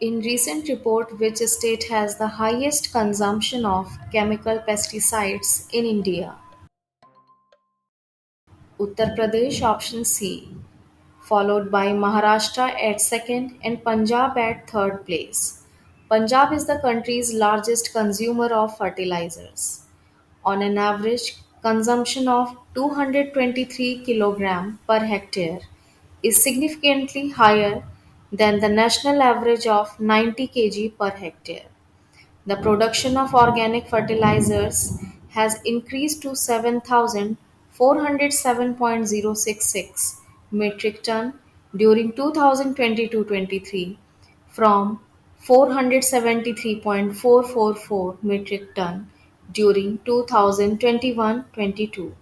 In recent report, which state has the highest consumption of chemical pesticides in India? Uttar Pradesh option C, followed by Maharashtra at second and Punjab at third place. Punjab is the country's largest consumer of fertilizers. On an average, consumption of 223 kg per hectare is significantly higher than the national average of 90 kg per hectare. The production of organic fertilizers has increased to 7,407.066 metric ton during 2022-23 from 473.444 metric ton during 2021-22.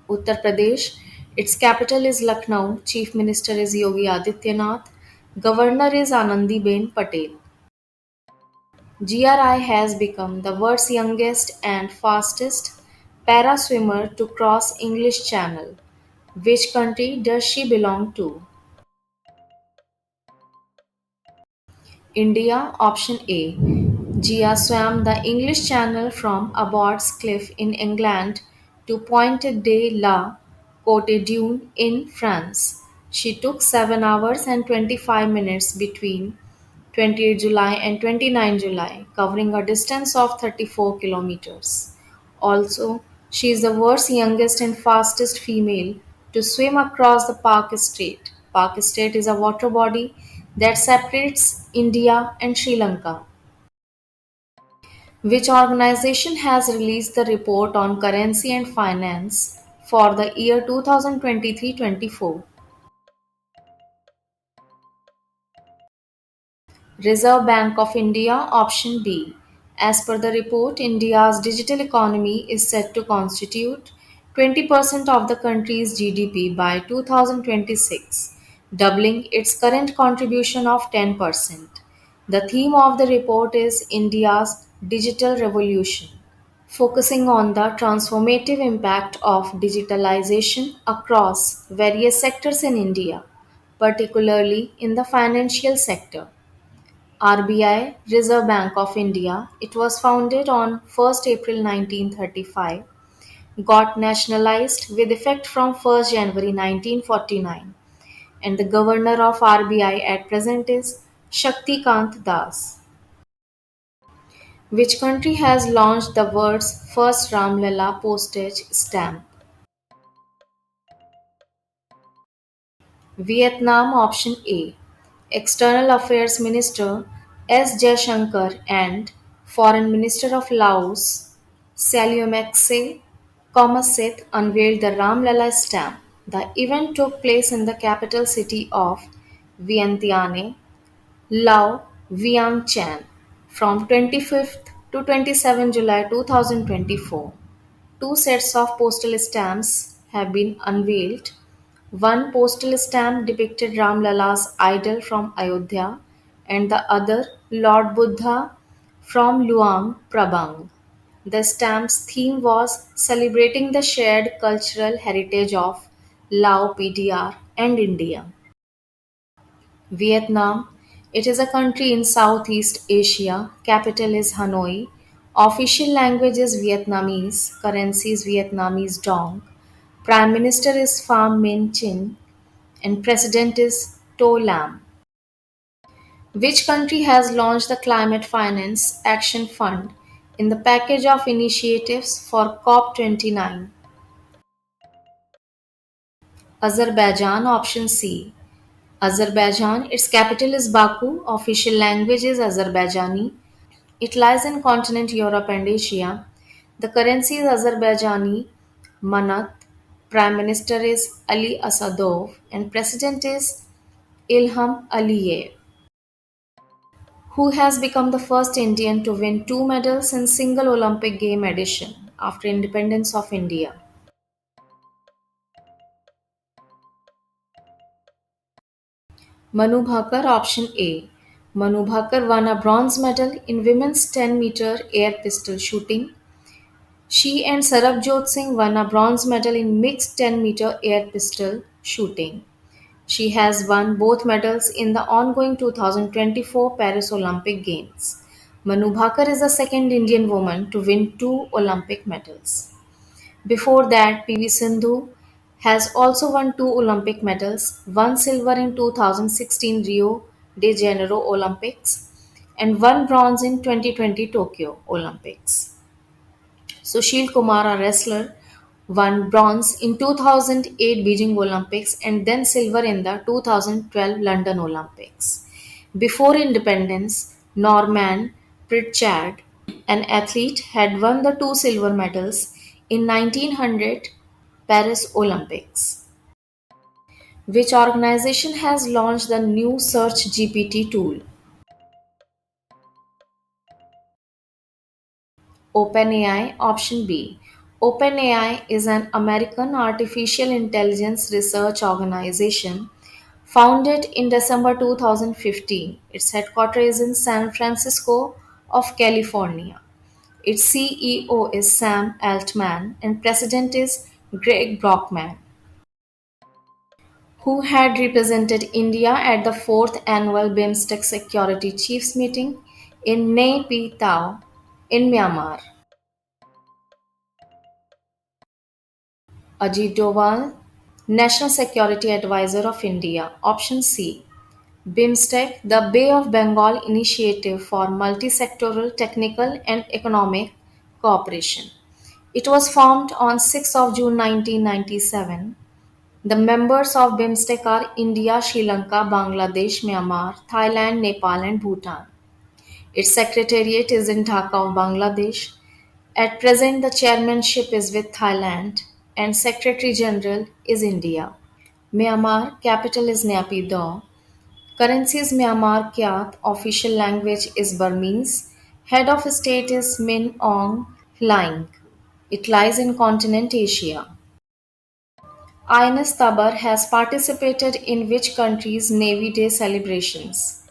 Uttar Pradesh, its capital is Lucknow, Chief Minister is Yogi Adityanath, Governor is Anandiben Patel. GRI has become the world's youngest and fastest para swimmer to cross English Channel. Which country does she belong to? India. Option A. Gia swam the English Channel from Abbott's Cliff in England to Pointe de la Côte d'Une in France. She took 7 hours and 25 minutes between 28 July and 29 July, covering a distance of 34 kilometers. Also, she is the world's youngest and fastest female to swim across the Park Strait. Park Strait is a water body that separates India and Sri Lanka. Which organization has released the report on currency and finance for the year 2023-24? Reserve Bank of India. Option B. As per the report, India's digital economy is set to constitute 20% of the country's GDP by 2026, doubling its current contribution of 10%. The theme of the report is India's digital revolution, focusing on the transformative impact of digitalization across various sectors in India, particularly in the financial sector. RBI, Reserve Bank of India, it was founded on 1st April 1935, got nationalized with effect from 1st January 1949, and the governor of RBI at present is Shakti Kant Das. Which country has launched the world's first Ramlala postage stamp? Vietnam. Option A. External Affairs Minister S. Jaishankar and Foreign Minister of Laos Saleumxay Kommasith unveiled the Ramlala stamp. The event took place in the capital city of Vientiane, Lao Vientiane, from 25th to 27 July 2024. Two sets of postal stamps have been unveiled. One postal stamp depicted Ramlala's idol from Ayodhya and the other Lord Buddha from Luang Prabang. The stamp's theme was celebrating the shared cultural heritage of Lao PDR and India. Vietnam. It is a country in Southeast Asia. Capital is Hanoi. Official language is Vietnamese. Currency is Vietnamese dong. Prime Minister is Pham Minh Chinh and President is To Lam. Which country has launched the Climate Finance Action Fund in the package of initiatives for COP29? Azerbaijan. Option C. Azerbaijan, its capital is Baku, official language is Azerbaijani. It lies in continent Europe and Asia. The currency is Azerbaijani manat. Prime Minister is Ali Asadov and President is Ilham Aliyev, who has become the first Indian to win two medals in single Olympic game edition after independence of India. Manu Bhaker. Option A. Manu Bhaker won a bronze medal in women's 10-meter air pistol shooting. She and Sarabjot Singh won a bronze medal in mixed 10-meter air pistol shooting. She has won both medals in the ongoing 2024 Paris Olympic Games. Manu Bhaker is the second Indian woman to win two Olympic medals. Before that, PV Sindhu has also won two Olympic medals, one silver in 2016 Rio de Janeiro Olympics and one bronze in 2020 Tokyo Olympics. Sushil Kumar, a wrestler, won bronze in 2008 Beijing Olympics and then silver in the 2012 London Olympics. Before independence, Norman Pritchard, an athlete, had won the two silver medals in 1900 Paris Olympics. Which organization has launched the new Search GPT tool? OpenAI. Option B. OpenAI is an American artificial intelligence research organization founded in December 2015. Its headquarters is in San Francisco of California. Its CEO is Sam Altman and president is Greg Brockman, who had represented India at the fourth annual BIMSTEC Security Chiefs meeting in Nay Pi Tao in Myanmar. Ajit Doval, National Security Advisor of India. Option C. BIMSTEC, the Bay of Bengal Initiative for Multi-Sectoral Technical and Economic Cooperation. It was formed on 6 of June 1997. The members of BIMSTEC are India, Sri Lanka, Bangladesh, Myanmar, Thailand, Nepal, and Bhutan. Its secretariat is in Dhaka of Bangladesh. At present, the chairmanship is with Thailand and Secretary General is India. Myanmar, capital is Naypyidaw. Currency is Myanmar Kyat. Official language is Burmese. Head of state is Min Aung Hlaing. It lies in continent Asia. Ines Tabar has participated in which country's Navy Day celebrations?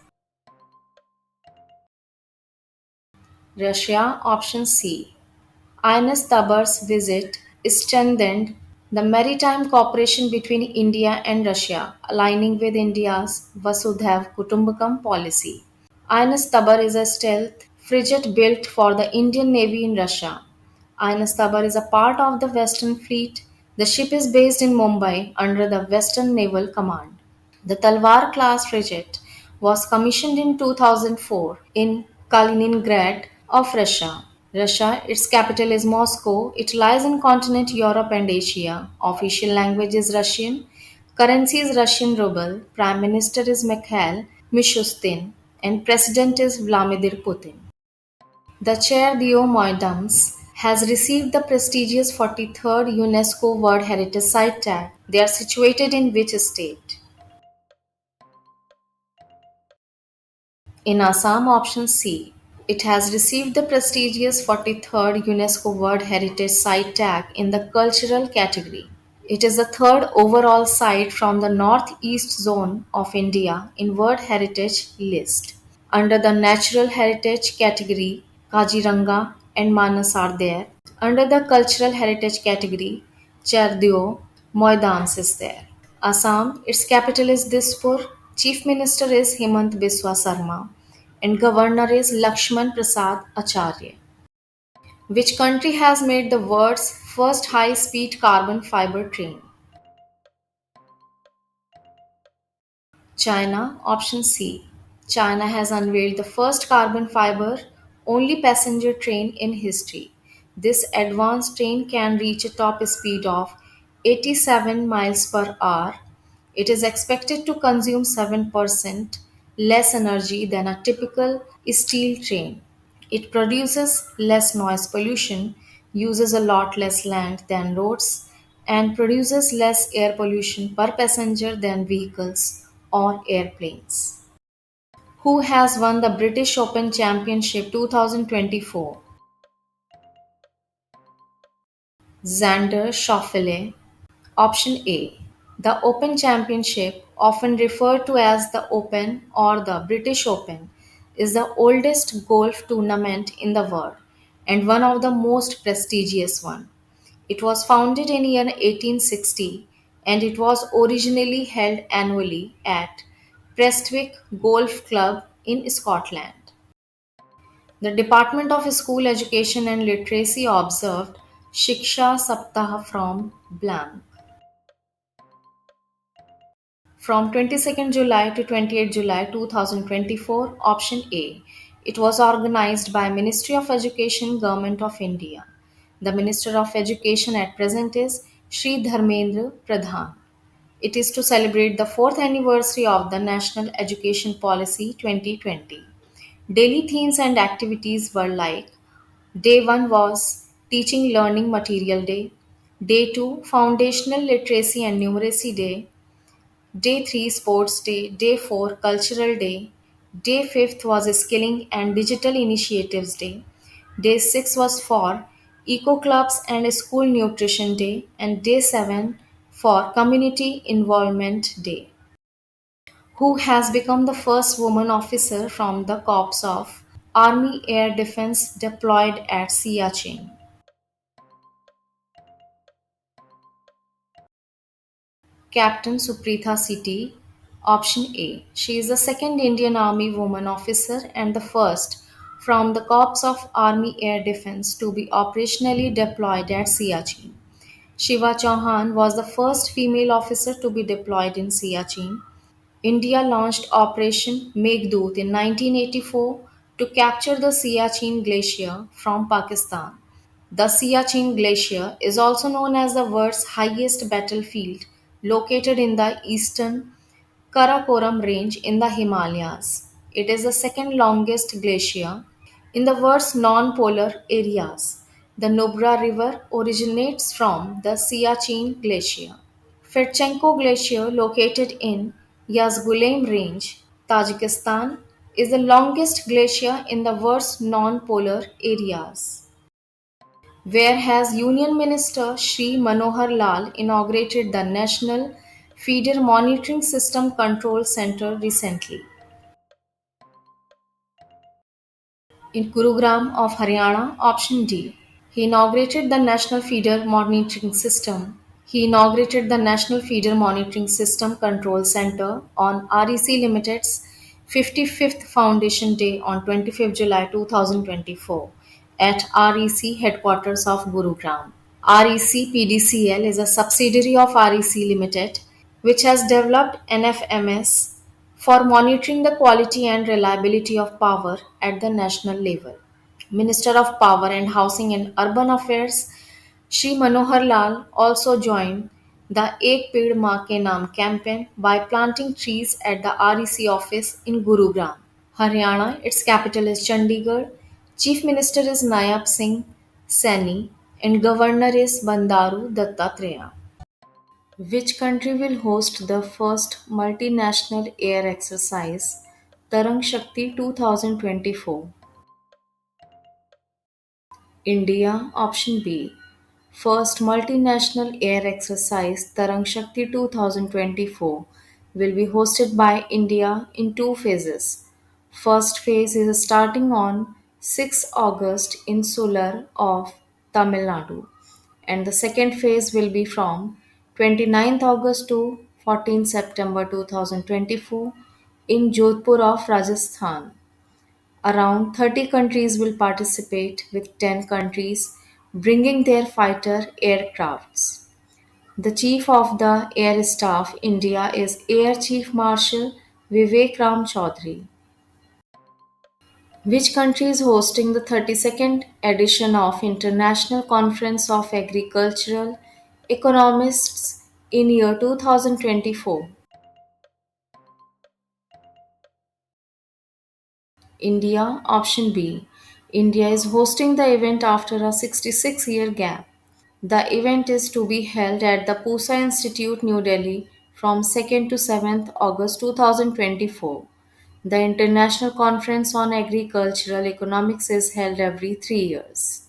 Russia. Option C. Ines Tabar's visit strengthened the maritime cooperation between India and Russia, aligning with India's Vasudhaiv Kutumbakam policy. Ines Tabar is a stealth frigate built for the Indian Navy in Russia. Ines Tabar is a part of the Western Fleet. The ship is based in Mumbai under the Western Naval Command. The Talwar class frigate was commissioned in 2004 in Kaliningrad of Russia. Russia, its capital is Moscow. It lies in continent Europe and Asia. Official language is Russian. Currency is Russian ruble. Prime Minister is Mikhail Mishustin and President is Vladimir Putin. The chair Moidams has received the prestigious 43rd UNESCO World Heritage Site tag. They are situated in which state? In Assam, option C. It has received the prestigious 43rd UNESCO World Heritage Site tag in the cultural category. It is the third overall site from the northeast zone of India in World Heritage list. Under the natural heritage category, Kaziranga and Manas are there. Under the cultural heritage category, Chardeo, Moidams is there. Assam, its capital is Dispur, Chief Minister is Hemant Biswa Sarma, and Governor is Lakshman Prasad Acharya. Which country has made the world's first high speed carbon fiber train? China, option C. China has unveiled the first carbon fiber only passenger train in history. This advanced train can reach a top speed of 87 miles per hour. It is expected to consume 7% less energy than a typical steel train. It produces less noise pollution, uses a lot less land than roads, and produces less air pollution per passenger than vehicles or airplanes. Who has won the British Open Championship 2024? Xander Schauffele. Option A. The Open Championship, often referred to as the Open or the British Open, is the oldest golf tournament in the world and one of the most prestigious one. It was founded in year 1860 and it was originally held annually at Prestwick Golf Club in Scotland. The Department of School Education and Literacy observed Shiksha Saptaha from blank from 22nd July to 28th July 2024. Option A. It was organized by Ministry of Education, Government of India. The Minister of Education at present is Shri Dharmendra Pradhan. It is to celebrate the fourth anniversary of the National Education Policy 2020. Daily themes and activities were like Day 1 was Teaching Learning Material Day, Day 2 Foundational Literacy and Numeracy Day, Day 3 Sports Day, Day 4 Cultural Day, Day 5th was Skilling and Digital Initiatives Day, Day 6 was for Eco Clubs and School Nutrition Day, and Day 7 for Community Involvement Day. Who has become the first woman officer from the Corps of Army Air Defense deployed at Siachen? Captain Supreetha Sethi. Option A. She is the second Indian Army woman officer and the first from the Corps of Army Air Defense to be operationally deployed at Siachen. Shiva Chauhan was the first female officer to be deployed in Siachen. India launched Operation Meghdoot in 1984 to capture the Siachen Glacier from Pakistan. The Siachen Glacier is also known as the world's highest battlefield, located in the eastern Karakoram Range in the Himalayas. It is the second longest glacier in the world's non-polar areas. The Nubra River originates from the Siachen Glacier. Fedchenko Glacier, located in Yazgulem Range, Tajikistan, is the longest glacier in the world's non-polar areas. Where has Union Minister Shri Manohar Lal inaugurated the National Feeder Monitoring System Control Centre recently? In Gurugram of Haryana, option D. He inaugurated the National Feeder Monitoring System. He inaugurated the National Feeder Monitoring System Control Centre on REC Limited's 55th Foundation Day on 25th July 2024 at REC headquarters of Gurugram. REC PDCL is a subsidiary of REC Limited, which has developed NFMS for monitoring the quality and reliability of power at the national level. Minister of Power and Housing and Urban Affairs Shri Manohar Lal also joined the Ek Ped Maa Ke Naam campaign by planting trees at the REC office in Gurugram, Haryana. Its capital is Chandigarh. Chief Minister is Nayab Singh Saini and Governor is Bandaru Dattatreya. Which country will host the first multinational air exercise, Tarang Shakti 2024? India. Option B. First multinational air exercise, Tarang Shakti 2024, will be hosted by India in two phases. First phase is starting on 6 August in Sular of Tamil Nadu, and the second phase will be from 29th August to 14 September 2024 in Jodhpur of Rajasthan. Around 30 countries will participate, with 10 countries bringing their fighter aircrafts. The Chief of the Air Staff India is Air Chief Marshal Vivek Ram Chaudhary. Which country is hosting the 32nd edition of International Conference of Agricultural Economists in year 2024? India. Option B. India is hosting the event after a 66-year gap. The event is to be held at the Pusa Institute, New Delhi from 2nd to 7th August 2024. The International Conference on Agricultural Economics is held every 3 years.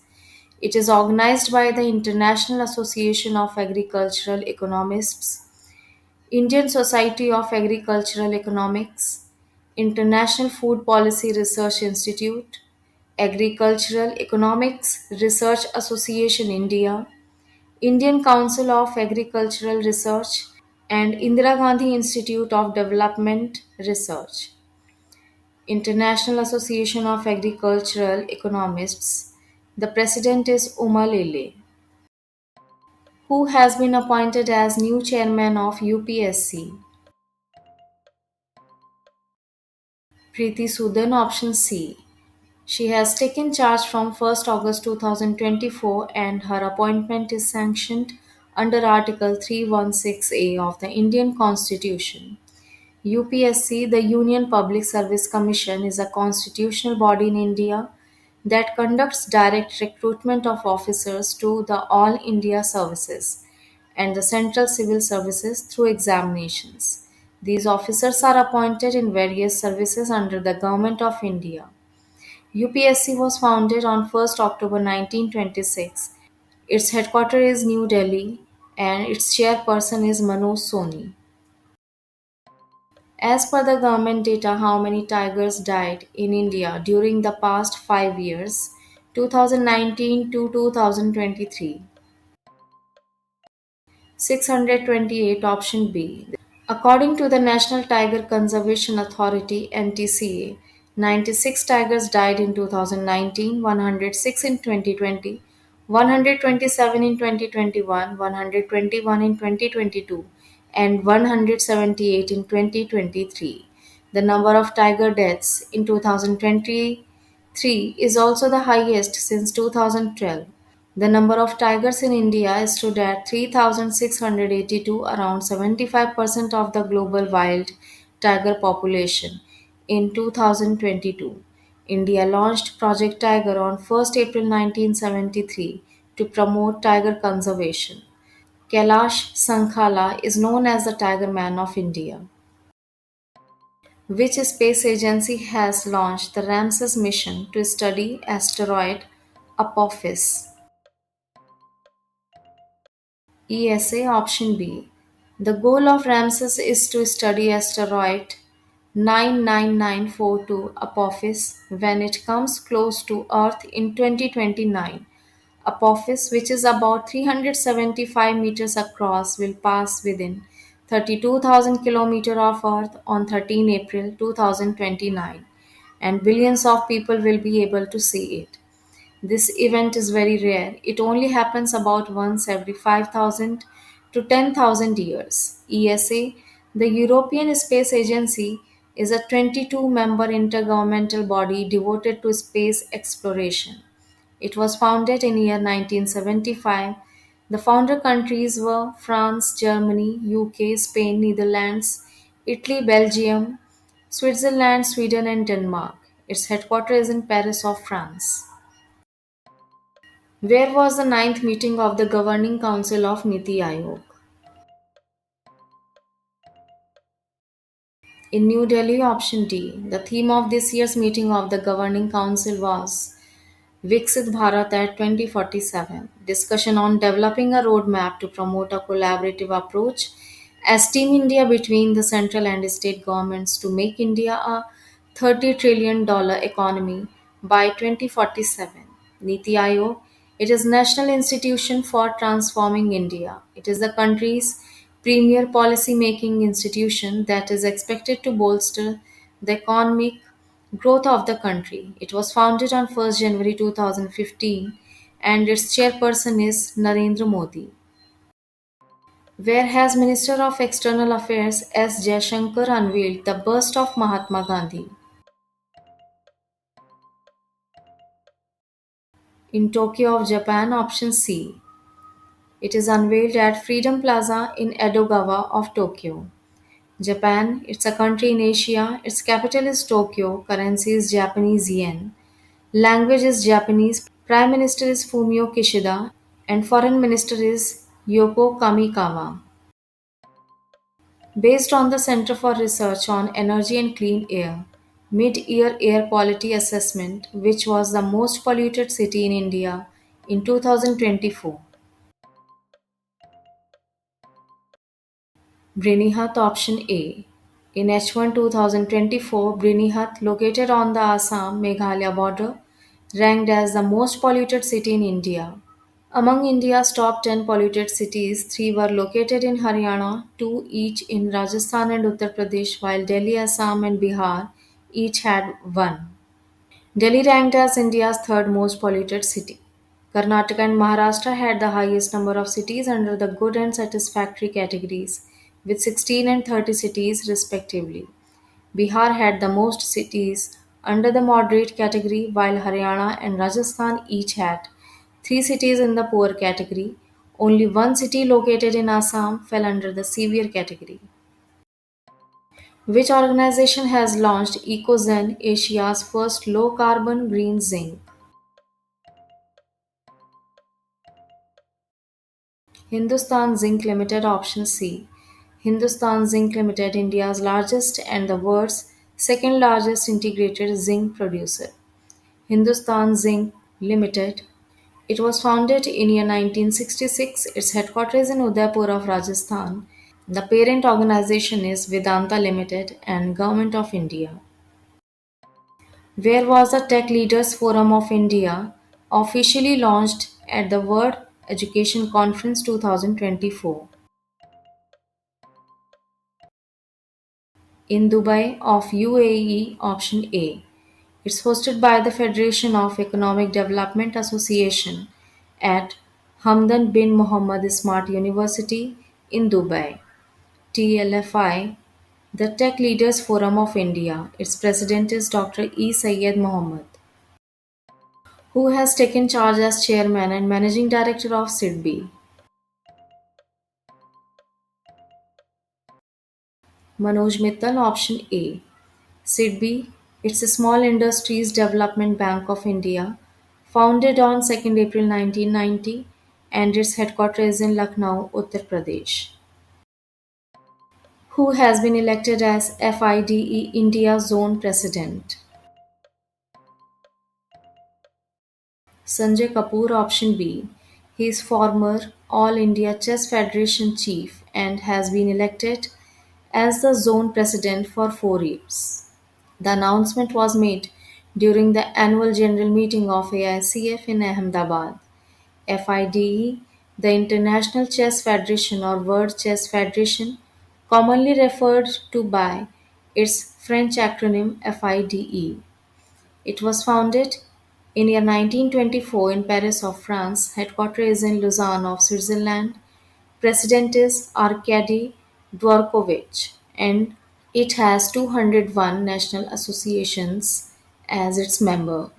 It is organized by the International Association of Agricultural Economists, Indian Society of Agricultural Economics, International Food Policy Research Institute, Agricultural Economics Research Association India, Indian Council of Agricultural Research, and Indira Gandhi Institute of Development Research, International Association of Agricultural Economists. The president is Uma Lele, who has been appointed as new chairman of UPSC. Preeti Sudan, option C. She has taken charge from 1st August 2024 and her appointment is sanctioned under Article 316A of the Indian Constitution. UPSC, the Union Public Service Commission, is a constitutional body in India that conducts direct recruitment of officers to the All India Services and the Central Civil Services through examinations. These officers are appointed in various services under the Government of India. UPSC was founded on 1st October 1926. Its headquarters is New Delhi and its chairperson is Manoj Soni. As per the government data, how many tigers died in India during the past 5 years, 2019 to 2023? 628, option B. According to the National Tiger Conservation Authority (NTCA), 96 tigers died in 2019, 106 in 2020, 127 in 2021, 121 in 2022, and 178 in 2023. The number of tiger deaths in 2023 is also the highest since 2012. The number of tigers in India stood at 3,682, around 75% of the global wild tiger population in 2022. India launched Project Tiger on 1st April 1973 to promote tiger conservation. Kailash Sankhala is known as the Tiger Man of India. Which space agency has launched the Ramses mission to study asteroid Apophis? ESA, option B. The goal of Ramses is to study asteroid 99942 Apophis when it comes close to Earth in 2029. Apophis, which is about 375 meters across, will pass within 32,000 kilometers of Earth on 13 April 2029, and billions of people will be able to see it. This event is very rare. It only happens about once every 5,000 to 10,000 years. ESA, the European Space Agency, is a 22-member intergovernmental body devoted to space exploration. It was founded in year 1975. The founder countries were France, Germany, UK, Spain, Netherlands, Italy, Belgium, Switzerland, Sweden, and Denmark. Its headquarters is in Paris of France. Where was the ninth meeting of the Governing Council of Niti Aayog? In New Delhi, option D. The theme of this year's meeting of the Governing Council was Viksit Bharat at 2047. Discussion on developing a roadmap to promote a collaborative approach as Team India between the central and state governments to make India a $30 trillion economy by 2047. Niti Aayog, it is National Institution for Transforming India. It is the country's premier policy making institution that is expected to bolster the economic growth of the country. It was founded on 1st January 2015 and its chairperson is Narendra Modi. Where has Minister of External Affairs S. Jaishankar unveiled the bust of Mahatma Gandhi? In Tokyo of Japan, option C. It is unveiled at Freedom Plaza in Edogawa of Tokyo. Japan, it's a country in Asia. Its capital is Tokyo. Currency is Japanese yen. Language is Japanese. Prime Minister is Fumio Kishida. And Foreign Minister is Yoko Kamikawa. Based on the Center for Research on Energy and Clean Air, mid-year air quality assessment, which was the most polluted city in India in 2024. Brinihat, option A. In H1 2024, Brinihat, located on the Assam Meghalaya border, ranked as the most polluted city in India. Among India's top 10 polluted cities, three were located in Haryana, two each in Rajasthan and Uttar Pradesh, while Delhi, Assam, and Bihar each had one. Delhi ranked as India's third most polluted city. Karnataka and Maharashtra had the highest number of cities under the good and satisfactory categories, with 16 and 30 cities respectively. Bihar had the most cities under the moderate category, while Haryana and Rajasthan each had three cities in the poor category. Only one city located in Assam fell under the severe category. Which organization has launched EcoZen, Asia's first low carbon green zinc? Hindustan Zinc Limited, option C. Hindustan Zinc Limited, India's largest and the world's second largest integrated zinc producer. Hindustan Zinc Limited. It was founded in year 1966. Its headquarters is in Udaipur of Rajasthan. The parent organization is Vedanta Limited and Government of India. Where was the Tech Leaders Forum of India officially launched at the World Education Conference 2024? In Dubai of UAE, option A. It's hosted by the Federation of Economic Development Association at Hamdan bin Mohammed Smart University in Dubai. TLFI, the Tech Leaders Forum of India. Its president is Dr. E. Syed Mohammed, who has taken charge as chairman and managing director of SIDBI. Manoj Mittal, option A. SIDBI, it's a small industries development bank of India, founded on 2nd April 1990, and its headquarters is in Lucknow, Uttar Pradesh. Who has been elected as FIDE India Zone President? Sanjay Kapoor, option B. He is former All India Chess Federation chief and has been elected as the zone president for 4 years. The announcement was made during the annual general meeting of AICF in Ahmedabad. FIDE, the International Chess Federation or World Chess Federation, commonly referred to by its French acronym FIDE. It was founded in year 1924 in Paris of France, headquarters is in Lausanne of Switzerland. President is Arkady Dvorkovich, and it has 201 national associations as its member.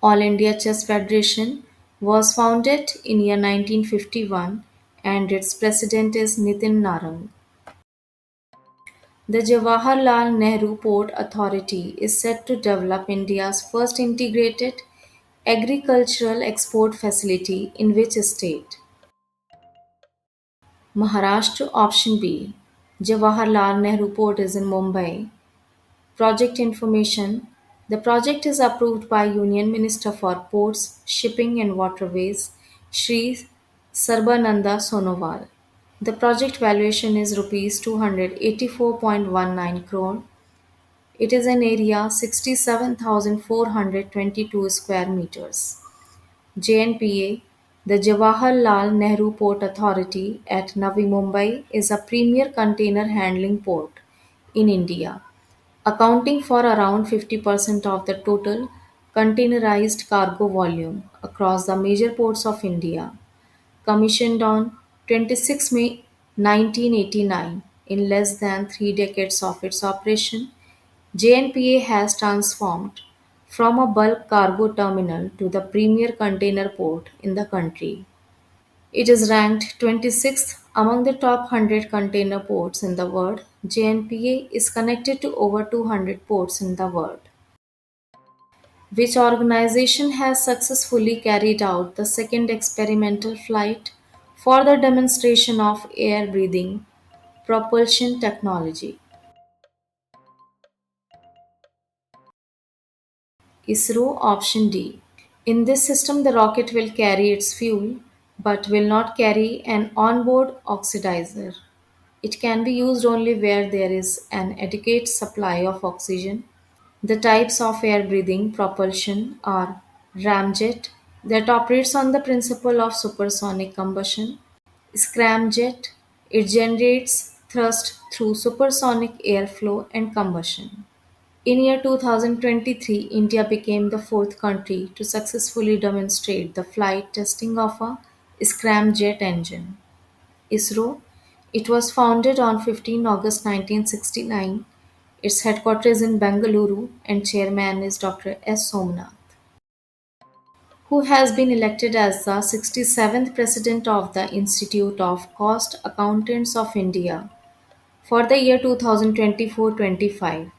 All India Chess Federation was founded in year 1951 and its president is Nitin Narang. The Jawaharlal Nehru Port Authority is set to develop India's first integrated agricultural export facility in which state? Maharashtra, option B. Jawaharlal Nehru Port is in Mumbai. Project information. The project is approved by Union Minister for Ports, Shipping and Waterways, Shri Sarbananda Sonowal. The project valuation is rupees 284.19 crore. It is an area 67,422 square meters. JNPA, the Jawaharlal Nehru Port Authority at Navi Mumbai, is a premier container handling port in India, accounting for around 50% of the total containerized cargo volume across the major ports of India. Commissioned on 26 May 1989, in less than 3 decades of its operation, JNPA has transformed from a bulk cargo terminal to the premier container port in the country. It is ranked 26th among the top 100 container ports in the world. JNPA is connected to over 200 ports in the world. Which organization has successfully carried out the second experimental flight for the demonstration of air breathing propulsion technology? ISRO, option D. In this system, the rocket will carry its fuel but will not carry an onboard oxidizer. It can be used only where there is an adequate supply of oxygen. The types of air breathing propulsion are ramjet, that operates on the principle of supersonic combustion. Scramjet, it generates thrust through supersonic airflow and combustion. In year 2023, India became the fourth country to successfully demonstrate the flight testing of a scramjet engine. ISRO, it was founded on 15 August 1969. Its headquarters in Bengaluru and chairman is Dr. S. Somnath, who has been elected as the 67th president of the Institute of Cost Accountants of India for the year 2024-25.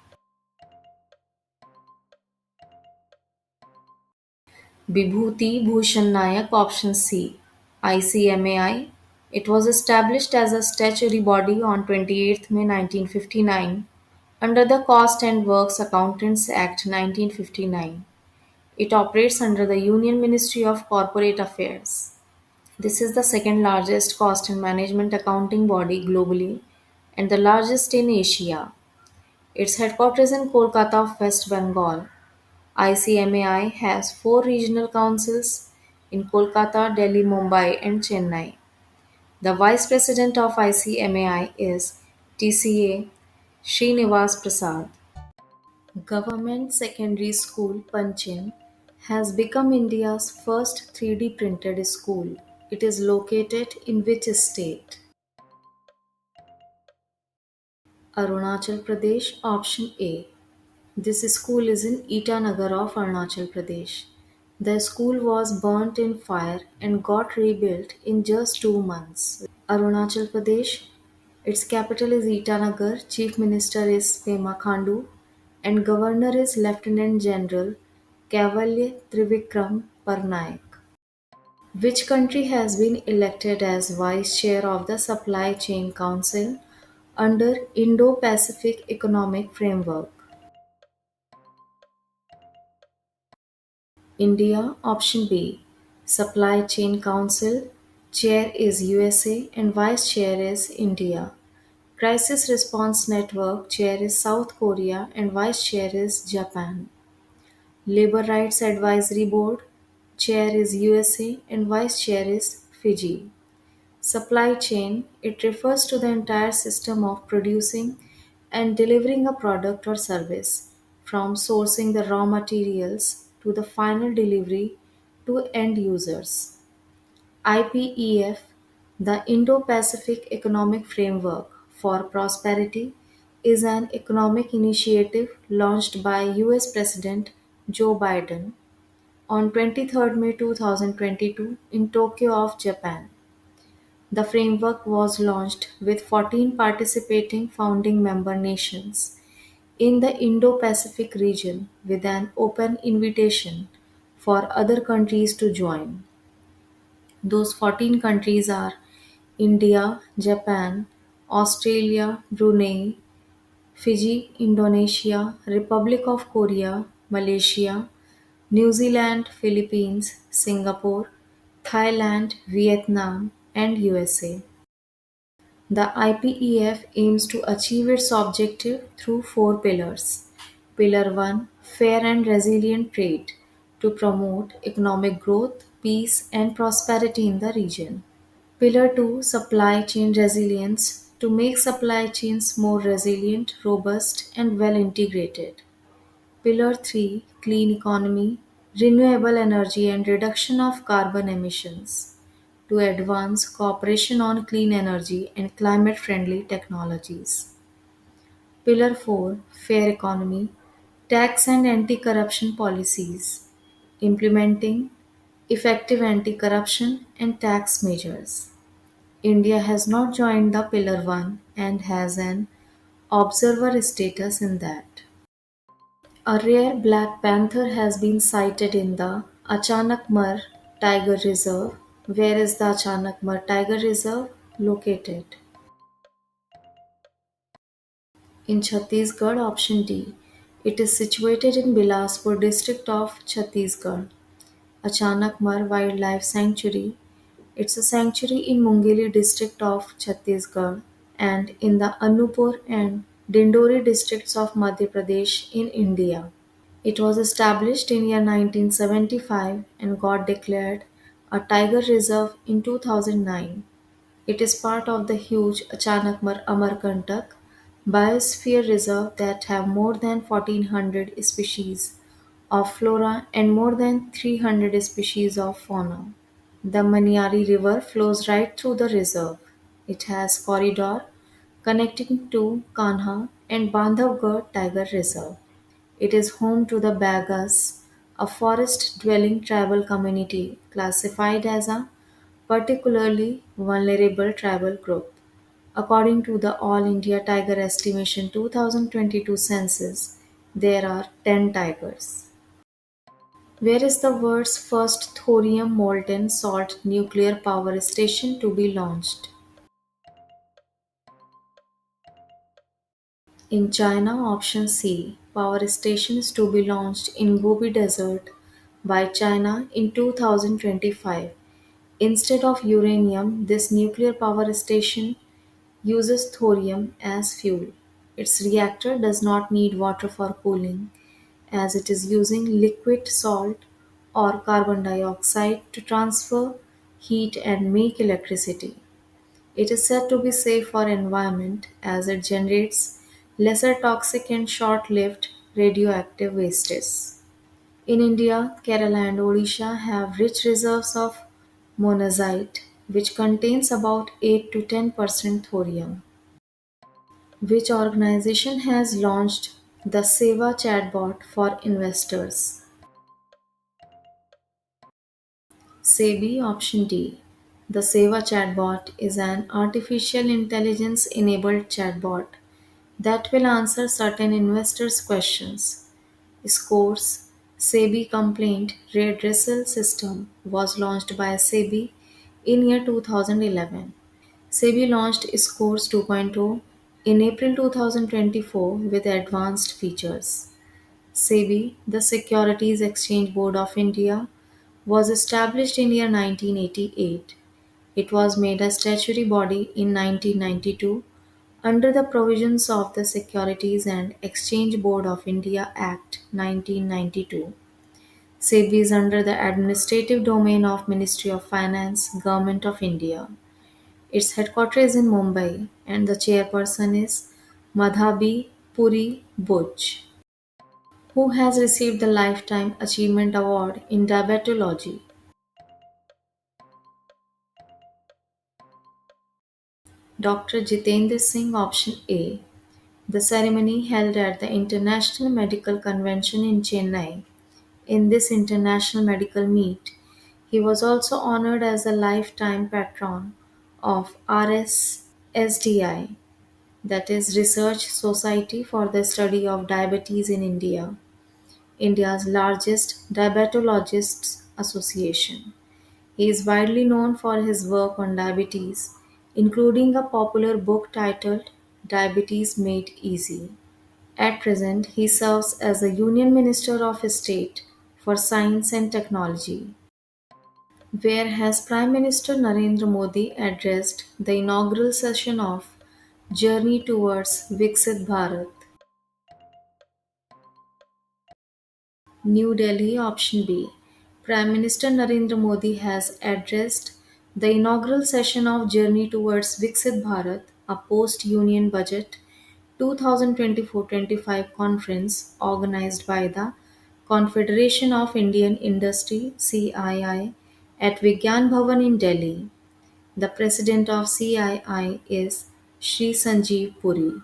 Vibhuti Bhushan Nayak option C. ICMAI. It was established as a statutory body on 28th May 1959 under the Cost and Works Accountants Act 1959. It operates under the Union Ministry of Corporate Affairs. This is the second largest cost and management accounting body globally and the largest in Asia. Its headquarters in Kolkata, West Bengal. ICMAI has four regional councils in Kolkata, Delhi, Mumbai, and Chennai. The vice president of ICMAI is TCA Srinivas Prasad. Government Secondary School Panchin has become India's first 3D printed school. It is located in which state? Arunachal Pradesh option A. This school is in Itanagar of Arunachal Pradesh. The school was burnt in fire and got rebuilt in just 2 months. Arunachal Pradesh, its capital is Itanagar, Chief Minister is Pema Khandu, and Governor is Lieutenant General Cavalry Trivikram Parnaik. Which country has been elected as Vice Chair of the Supply Chain Council under Indo-Pacific Economic Framework? India option B. Supply Chain Council. Chair is USA and Vice Chair is India. Crisis Response Network. Chair is South Korea and Vice Chair is Japan. Labor Rights Advisory Board. Chair is USA and Vice Chair is Fiji. Supply chain. It refers to the entire system of producing and delivering a product or service, from sourcing the raw materials to the final delivery to end users. IPEF, the Indo Pacific Economic Framework for Prosperity, is an economic initiative launched by US President Joe Biden on 23rd May 2022 in Tokyo of Japan. The framework was launched with 14 participating founding member nations in the Indo-Pacific region with an open invitation for other countries to join. Those 14 countries are India, Japan, Australia, Brunei, Fiji, Indonesia, Republic of Korea, Malaysia, New Zealand, Philippines, Singapore, Thailand, Vietnam, and USA. The IPEF aims to achieve its objective through four pillars. Pillar 1, Fair and Resilient Trade, to promote economic growth, peace, and prosperity in the region. Pillar 2, Supply Chain Resilience, to make supply chains more resilient, robust, and well integrated. Pillar 3, Clean Economy, Renewable Energy, and Reduction of Carbon Emissions, to advance cooperation on clean energy and climate friendly technologies. Pillar 4, Fair Economy, Tax and Anti Corruption Policies, implementing effective anti corruption and tax measures. India has not joined the Pillar 1 and has an observer status in that. A rare black panther has been sighted in the Achanakmar Tiger Reserve. Where is the Achanakmar Tiger Reserve located? In Chhattisgarh, option D. It is situated in Bilaspur district of Chhattisgarh. Achanakmar Wildlife Sanctuary. It's a sanctuary in Mungeli district of Chhattisgarh and in the Anuppur and Dindori districts of Madhya Pradesh in India. It was established in year 1975 and got declared a tiger reserve in 2009. It is part of the huge Amarkantak Biosphere Reserve that have more than 1400 species of flora and more than 300 species of fauna. The Maniari River flows right through the reserve. It has corridor connecting to Kanha and Bandhavgarh Tiger Reserve. It is home to the Bagas, a forest-dwelling tribal community classified as a particularly vulnerable tribal group. According to the All India Tiger Estimation 2022 census, there are 10 tigers. Where is the world's first thorium molten salt nuclear power station to be launched? In China, option C. Power stations to be launched in Gobi Desert by China in 2025. Instead of uranium, this nuclear power station uses thorium as fuel. Its reactor does not need water for cooling, as it is using liquid salt or carbon dioxide to transfer heat and make electricity. It is said to be safe for environment as it generates lesser toxic and short-lived radioactive wastes. In India, Kerala and Odisha have rich reserves of monazite, which contains about 8 to 10% thorium. Which organization has launched the Seva chatbot for investors? SEBI option D. The Seva chatbot is an artificial intelligence enabled chatbot that will answer certain investors' questions. Scores SEBI complaint redressal system was launched by SEBI in year 2011. SEBI launched Scores 2.0 in April 2024 with advanced features. SEBI, the Securities Exchange Board of India, was established in year 1988. It was made a statutory body in 1992 under the provisions of the Securities and Exchange Board of India Act 1992. SEBI is under the administrative domain of Ministry of Finance, Government of India. Its headquarters is in Mumbai and the chairperson is Madhabi Puri Buch, who has received the Lifetime Achievement Award in Diabetology. Dr. Jitendra Singh, option A. The ceremony held at the International Medical Convention in Chennai. In this international medical meet, he was also honored as a lifetime patron of RSSDI, that is Research Society for the Study of Diabetes in India, India's largest diabetologists association. He is widely known for his work on diabetes, including a popular book titled Diabetes Made Easy. At present, he serves as the Union Minister of State for Science and Technology. Where has Prime Minister Narendra Modi addressed the inaugural session of Journey Towards Viksit Bharat? New Delhi, option B. Prime Minister Narendra Modi has addressed the inaugural session of Journey Towards Viksit Bharat, a post-Union Budget 2024-25 conference organized by the Confederation of Indian Industry (CII) at Vigyan Bhavan in Delhi. The president of CII is Shri Sanjeev Puri,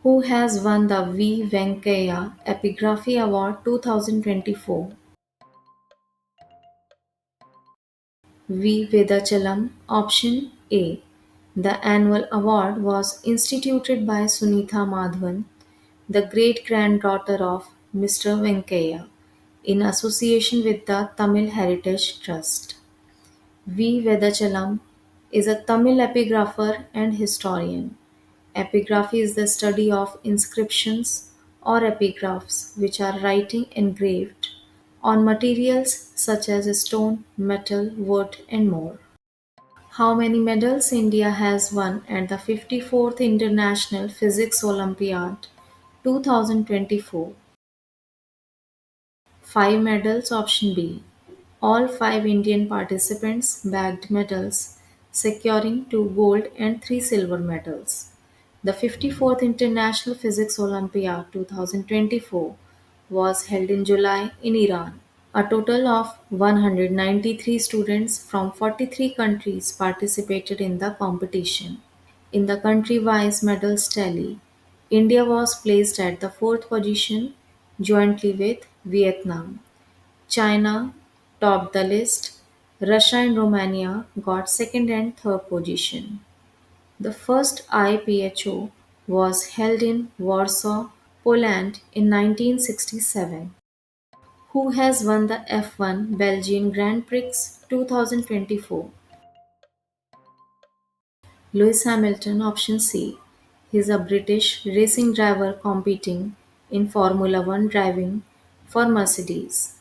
who has won the V. Venkaiah Epigraphy Award 2024. V. Vedachalam, option A. The annual award was instituted by Sunitha Madhavan, the great granddaughter of Mr. Venkaiah, in association with the Tamil Heritage Trust. V. Vedachalam is a Tamil epigrapher and historian. Epigraphy is the study of inscriptions or epigraphs, which are writing engraved on materials such as stone, metal, wood, and more. How many medals India has won at the 54th International Physics Olympiad 2024? 5 medals, option B. All 5 Indian participants bagged medals, securing 2 gold and 3 silver medals. The 54th International Physics Olympiad 2024 was held in July in Iran. A total of 193 students from 43 countries participated in the competition. In the country-wise medals tally, India was placed at the fourth position jointly with Vietnam. China topped the list. Russia and Romania got second and third position. The first IPHO was held in Warsaw, Poland in 1967. Who has won the F1 Belgian Grand Prix 2024? Lewis Hamilton, option C. He is a British racing driver competing in Formula One driving for Mercedes.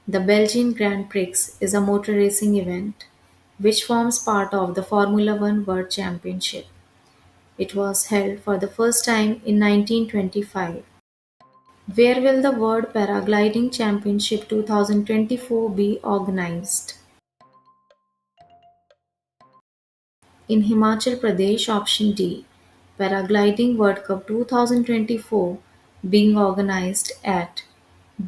The Belgian Grand Prix is a motor racing event which forms part of the Formula One World Championship. It was held for the first time in 1925. Where will the World Paragliding Championship 2024 be organized? In Himachal Pradesh, option D. Paragliding World Cup 2024 being organized at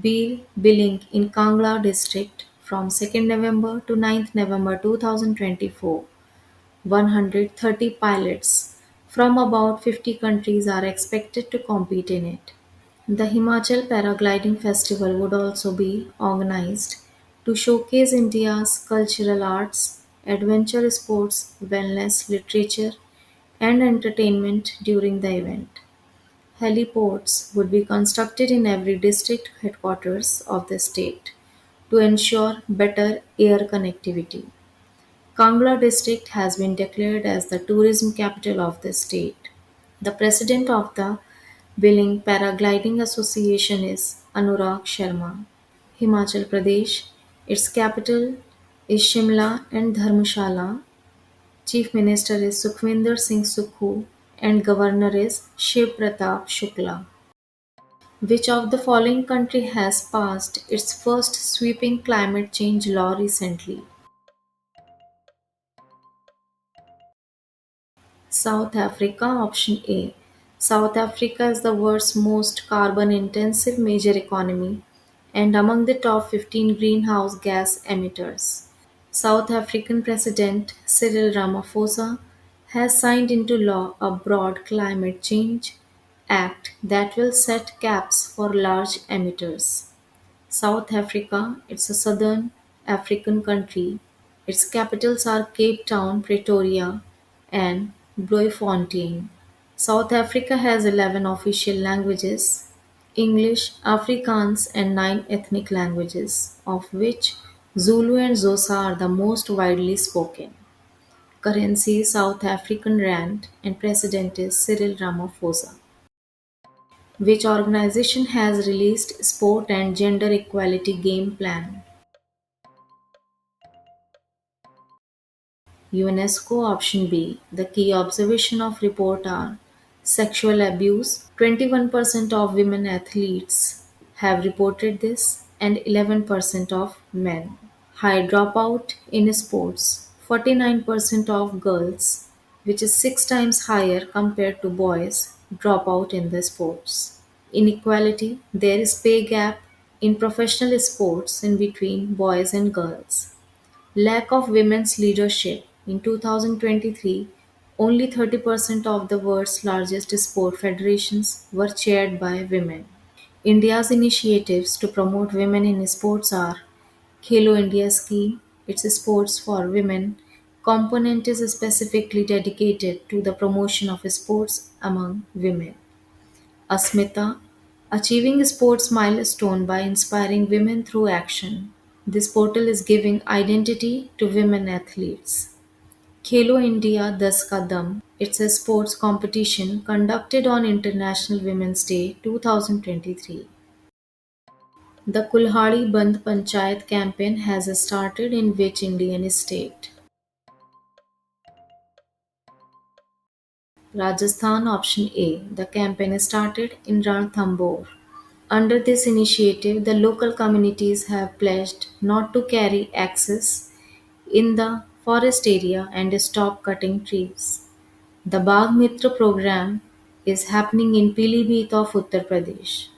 Bir Biling in Kangla district from 2nd November to 9th November 2024. 130 pilots from about 50 countries are expected to compete in it. The Himachal Paragliding Festival would also be organized to showcase India's cultural arts, adventure sports, wellness, literature, and entertainment during the event. Heliports would be constructed in every district headquarters of the state to ensure better air connectivity. Kangla district has been declared as the tourism capital of the state. The president of the Billing Paragliding Association is Anurag Sharma. Himachal Pradesh, its capital is Shimla and Dharmshala. Chief Minister is Sukhvinder Singh Sukhu and Governor is Shiv Pratap Shukla. Which of the following country has passed its first sweeping climate change law recently? South Africa, option A. South Africa is the world's most carbon intensive major economy and among the top 15 greenhouse gas emitters. South African President Cyril Ramaphosa has signed into law a broad climate change act that will set caps for large emitters. South Africa, it's a southern African country. Its capitals are Cape Town, Pretoria, and Bloemfontein. South Africa has 11 official languages: English, Afrikaans, and 9 ethnic languages, of which Zulu and Xhosa are the most widely spoken. Currency is South African Rand, and President is Cyril Ramaphosa. Which organization has released Sport and Gender Equality Game Plan? UNESCO, option B. The key observation of report are sexual abuse. 21% of women athletes have reported this and 11% of men. High dropout in sports. 49% of girls, which is 6 times higher compared to boys, drop out in the sports. Inequality. There is pay gap in professional sports in between boys and girls. Lack of women's leadership. In 2023, only 30% of the world's largest sport federations were chaired by women. India's initiatives to promote women in sports are Khelo India scheme, its sports for women component is specifically dedicated to the promotion of sports among women. Asmita, achieving sports milestone by inspiring women through action. This portal is giving identity to women athletes. Khelo India Das Kadam, it's a sports competition conducted on International Women's Day 2023. The Kulhadi Bandh Panchayat campaign has started in which Indian state? Rajasthan, option A. The campaign started in Ranthambore. Under this initiative, the local communities have pledged not to carry axes in the forest area and stop cutting trees. The Bagh Mitra program is happening in Pilibhit of Uttar Pradesh.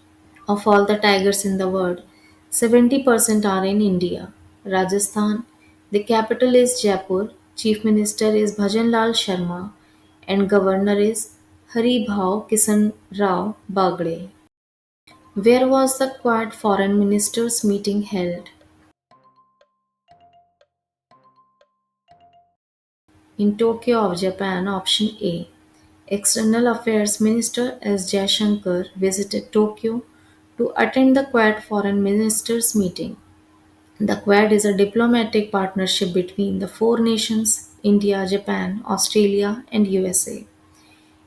Of all the tigers in the world, 70% are in India. Rajasthan, the capital is Jaipur, Chief Minister is Bhajan Lal Sharma, and Governor is Hari Bhav Kisan Rao Bagde. Where was the Quad Foreign Ministers meeting held? In Tokyo of Japan, option A. External Affairs Minister S. Jaishankar visited Tokyo to attend the Quad Foreign Ministers meeting. The Quad is a diplomatic partnership between the four nations India, Japan, Australia, and USA.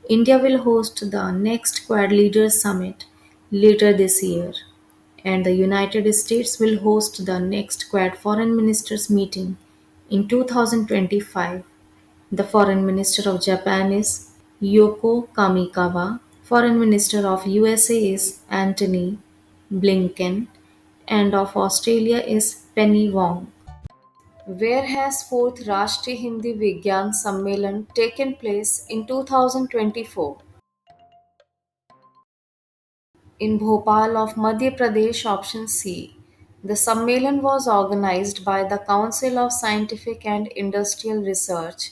India will host the next Quad Leaders Summit later this year, and the United States will host the next Quad Foreign Ministers meeting in 2025. The Foreign Minister of Japan is Yoko Kamikawa. Foreign Minister of USA is Antony Blinken, and of Australia is Penny Wong. Where has 4th Rashtriya Hindi Vigyan Sammelan taken place in 2024? In Bhopal of Madhya Pradesh, option C. The Sammelan was organized by the Council of Scientific and Industrial Research,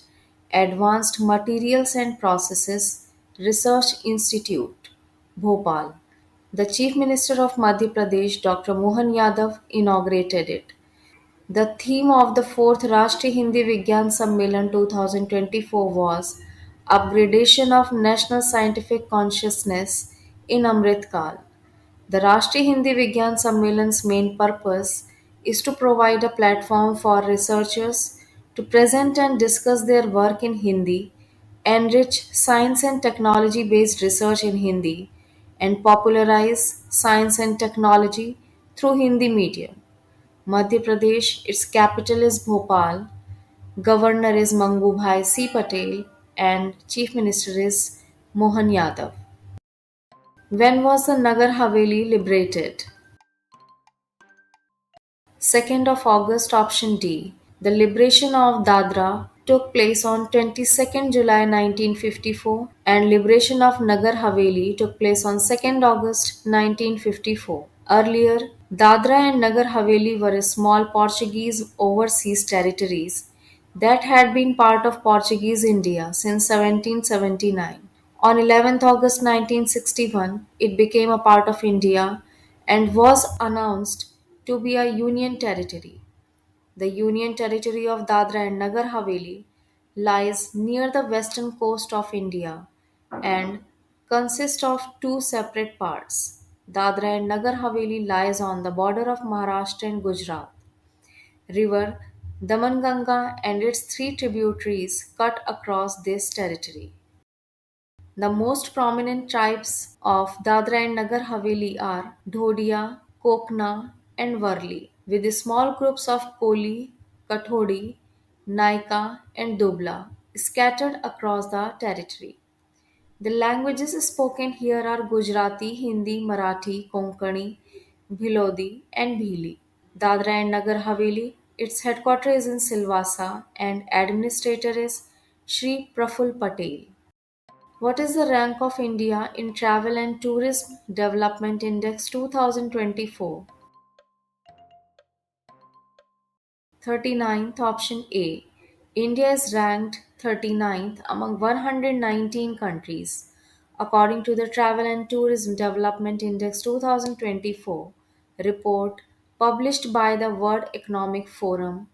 Advanced Materials and Processes Research Institute, Bhopal. The Chief Minister of Madhya Pradesh, Dr. Mohan Yadav, inaugurated it. The theme of the 4th Rashtriya Hindi Vigyan Sammelan 2024 was Upgradation of National Scientific Consciousness in Amrit Kal. The Rashtriya Hindi Vigyan Sammelan's main purpose is to provide a platform for researchers to present and discuss their work in Hindi, enrich science and technology based research in Hindi, and popularize science and technology through Hindi media. Madhya Pradesh, its capital is Bhopal, Governor is Mangubhai C. Patel, and Chief Minister is Mohan Yadav. When was the Nagar Haveli liberated? 2nd of August, option D. The liberation of Dadra took place on 22nd July 1954 and liberation of Nagar Haveli took place on 2nd August 1954. Earlier, Dadra and Nagar Haveli were small Portuguese overseas territories that had been part of Portuguese India since 1779. On 11th August 1961, it became a part of India and was announced to be a union territory. The Union Territory of Dadra and Nagar Haveli lies near the western coast of India and consists of two separate parts. Dadra and Nagar Haveli lies on the border of Maharashtra and Gujarat. River Damanganga and its three tributaries cut across this territory. The most prominent tribes of Dadra and Nagar Haveli are Dhodia, Kokna, and Varli, with small groups of Koli, Kathodi, Naika, and Dubla scattered across the territory. The languages spoken here are Gujarati, Hindi, Marathi, Konkani, Bhilodi, and Bhili. Dadra and Nagar Haveli, its headquarters is in Silvassa and administrator is Shri Praful Patel. What is the rank of India in Travel and Tourism Development Index 2024? 39th, option A. India is ranked 39th among 119 countries. According to the Travel and Tourism Development Index 2024 report published by the World Economic Forum,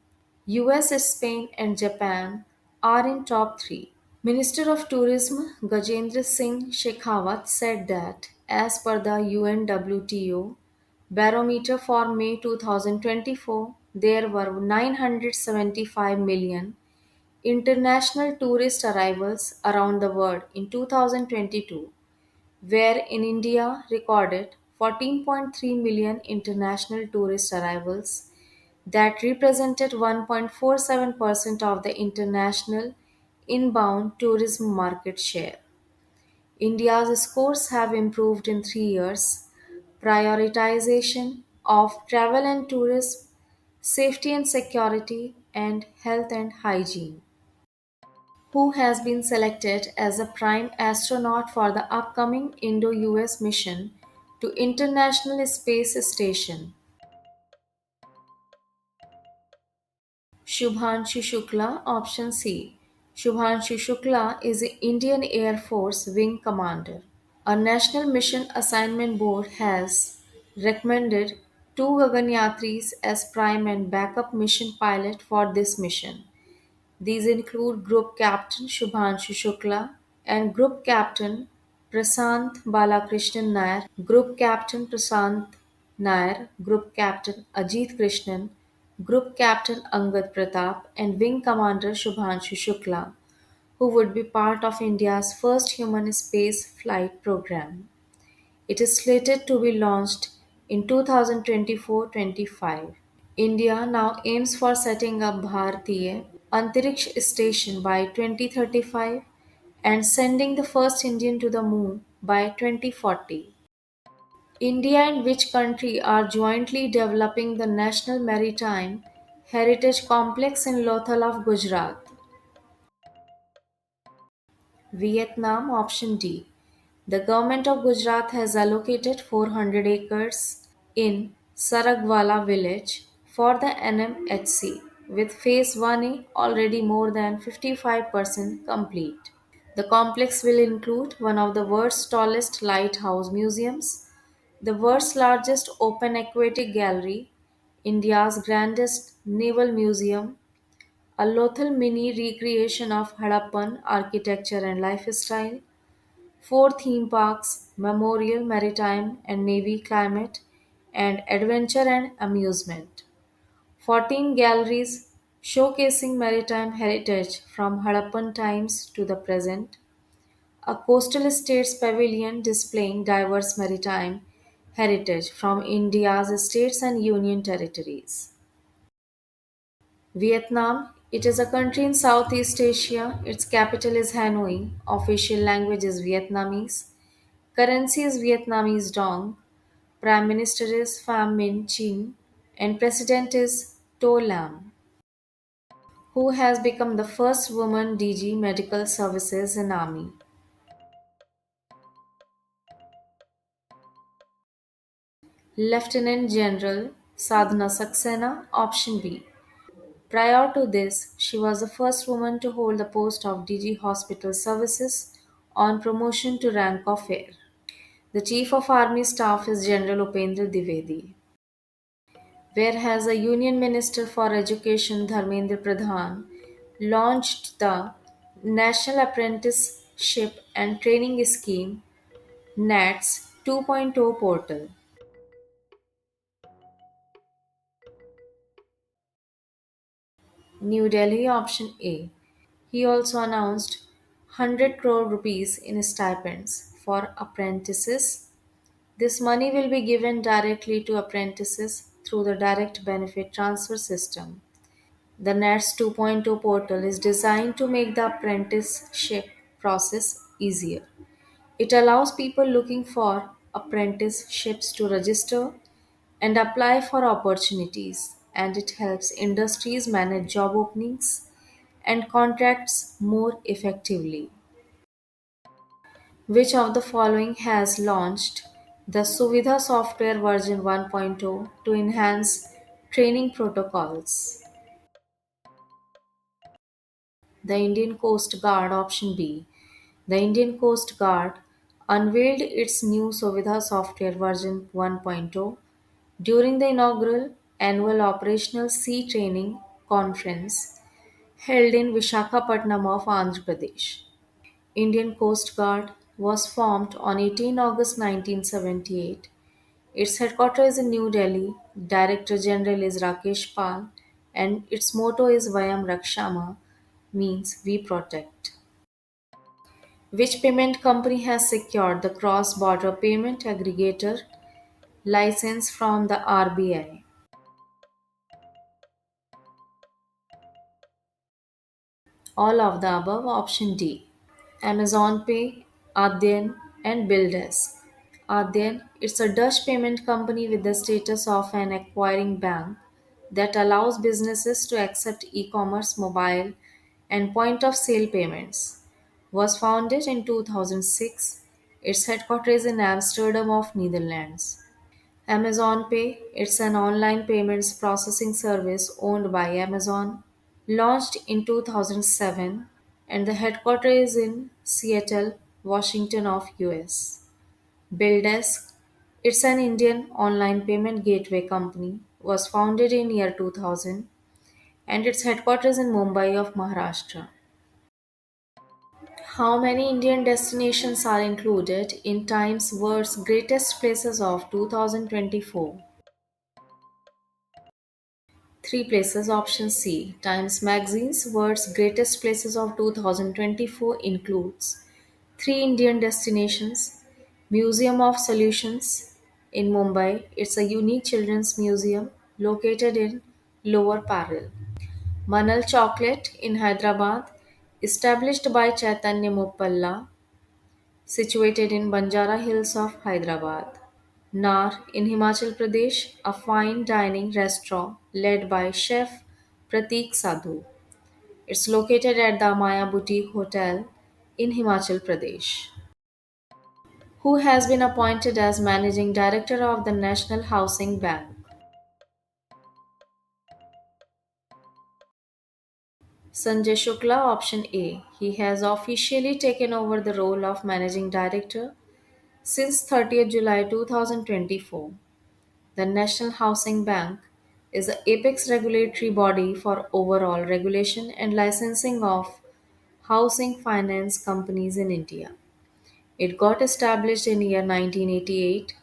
US, Spain, and Japan are in top 3. Minister of Tourism Gajendra Singh Shekhawat said that, as per the UNWTO barometer for May 2024, there were 975 million international tourist arrivals around the world in 2022, where in India recorded 14.3 million international tourist arrivals that represented 1.47% of the international inbound tourism market share. India's scores have improved in 3 years. prioritization of travel and tourism, safety and security, and health and hygiene. Who has been selected as a prime astronaut for the upcoming Indo-US mission to International Space Station? Shubhanshu Shukla, option C. Shubhanshu Shukla is the Indian Air Force Wing Commander. A National Mission Assignment Board has recommended two Gaganyatris as prime and backup mission pilot for this mission. These include Group Captain Shubhanshu Shukla and Group Captain Prasant Balakrishnan Nair, Group Captain Prasant Nair, Group Captain Ajit Krishnan, Group Captain Angad Pratap, and Wing Commander Shubhanshu Shukla, who would be part of India's first human space flight program. It is slated to be launched in 2024-25. India now aims for setting up Bharatiya Antariksh Station by 2035 and sending the first Indian to the moon by 2040. India and which country are jointly developing the National Maritime Heritage Complex in Lothal of Gujarat? Vietnam, option D. The government of Gujarat has allocated 400 acres in Saragwala village for the NMHC, with phase 1A already more than 55% complete. The complex will include one of the world's tallest lighthouse museums, the world's largest open aquatic gallery, India's grandest naval museum, a Lothal mini recreation of Harappan architecture and lifestyle, four theme parks, memorial, maritime and navy climate, and adventure and amusement. 14 galleries showcasing maritime heritage from Harappan times to the present. A coastal states pavilion displaying diverse maritime heritage from India's states and union territories. Vietnam, it is a country in Southeast Asia. Its capital is Hanoi. Official language is Vietnamese. Currency is Vietnamese dong. Prime Minister is Pham Minh Chinh. And President is To Lam, who has become the first woman DG Medical Services in Army. Lieutenant General Sadhana Saxena, option B. Prior to this, she was the first woman to hold the post of DG Hospital Services on promotion to rank of Air. The Chief of Army Staff is General Upendra Dwivedi. Whereas the Union Minister for Education Dharmendra Pradhan launched the National Apprenticeship and Training Scheme NATS 2.0 portal. New Delhi, option A. He also announced 100 crore rupees in stipends for apprentices. This money will be given directly to apprentices through the direct benefit transfer system. The NATS 2.0 portal is designed to make the apprenticeship process easier. It allows people looking for apprenticeships to register and apply for opportunities, and it helps industries manage job openings and contracts more effectively. Which of the following has launched the Suvidha software version 1.0 to enhance training protocols? The Indian Coast Guard, option B. The Indian Coast Guard unveiled its new Suvidha software version 1.0 during the inaugural annual Operational Sea Training Conference held in Vishakhapatnam of Andhra Pradesh. Indian Coast Guard was formed on 18 August 1978. Its headquarters is in New Delhi. Director General is Rakesh Pal, and its motto is Vayam Rakshama, means we protect. Which payment company has secured the cross-border payment aggregator license from the RBI? All of the above, option D. Amazon Pay, Adyen, and BillDesk. Adyen, it's a Dutch payment company with the status of an acquiring bank that allows businesses to accept e-commerce, mobile, and point-of-sale payments. Was founded in 2006. Its headquarters is in Amsterdam of Netherlands. Amazon Pay, it's an online payments processing service owned by Amazon, launched in 2007, and the headquarters is in Seattle, Washington of US. BillDesk, it's an Indian online payment gateway company, was founded in year 2000 and its headquarters in Mumbai of Maharashtra. How many Indian destinations are included in Time's World's Greatest Places of 2024? Three places. Option C. Times Magazine's World's Greatest Places of 2024 includes three Indian destinations. Museum of Solutions in Mumbai. It's a unique children's museum located in Lower Parel. Manal Chocolate in Hyderabad, established by Chaitanya Muppalla, situated in Banjara Hills of Hyderabad. Nar in Himachal Pradesh, a fine dining restaurant led by chef Pratik Sadhu. It's located at the Maya Boutique Hotel in Himachal Pradesh. Who has been appointed as managing director of the National Housing Bank? Sanjay Shukla, option A. He has officially taken over the role of managing director since 30th July 2024. The National Housing Bank is the apex regulatory body for overall regulation and licensing of housing finance companies in India. It got established in year 1988.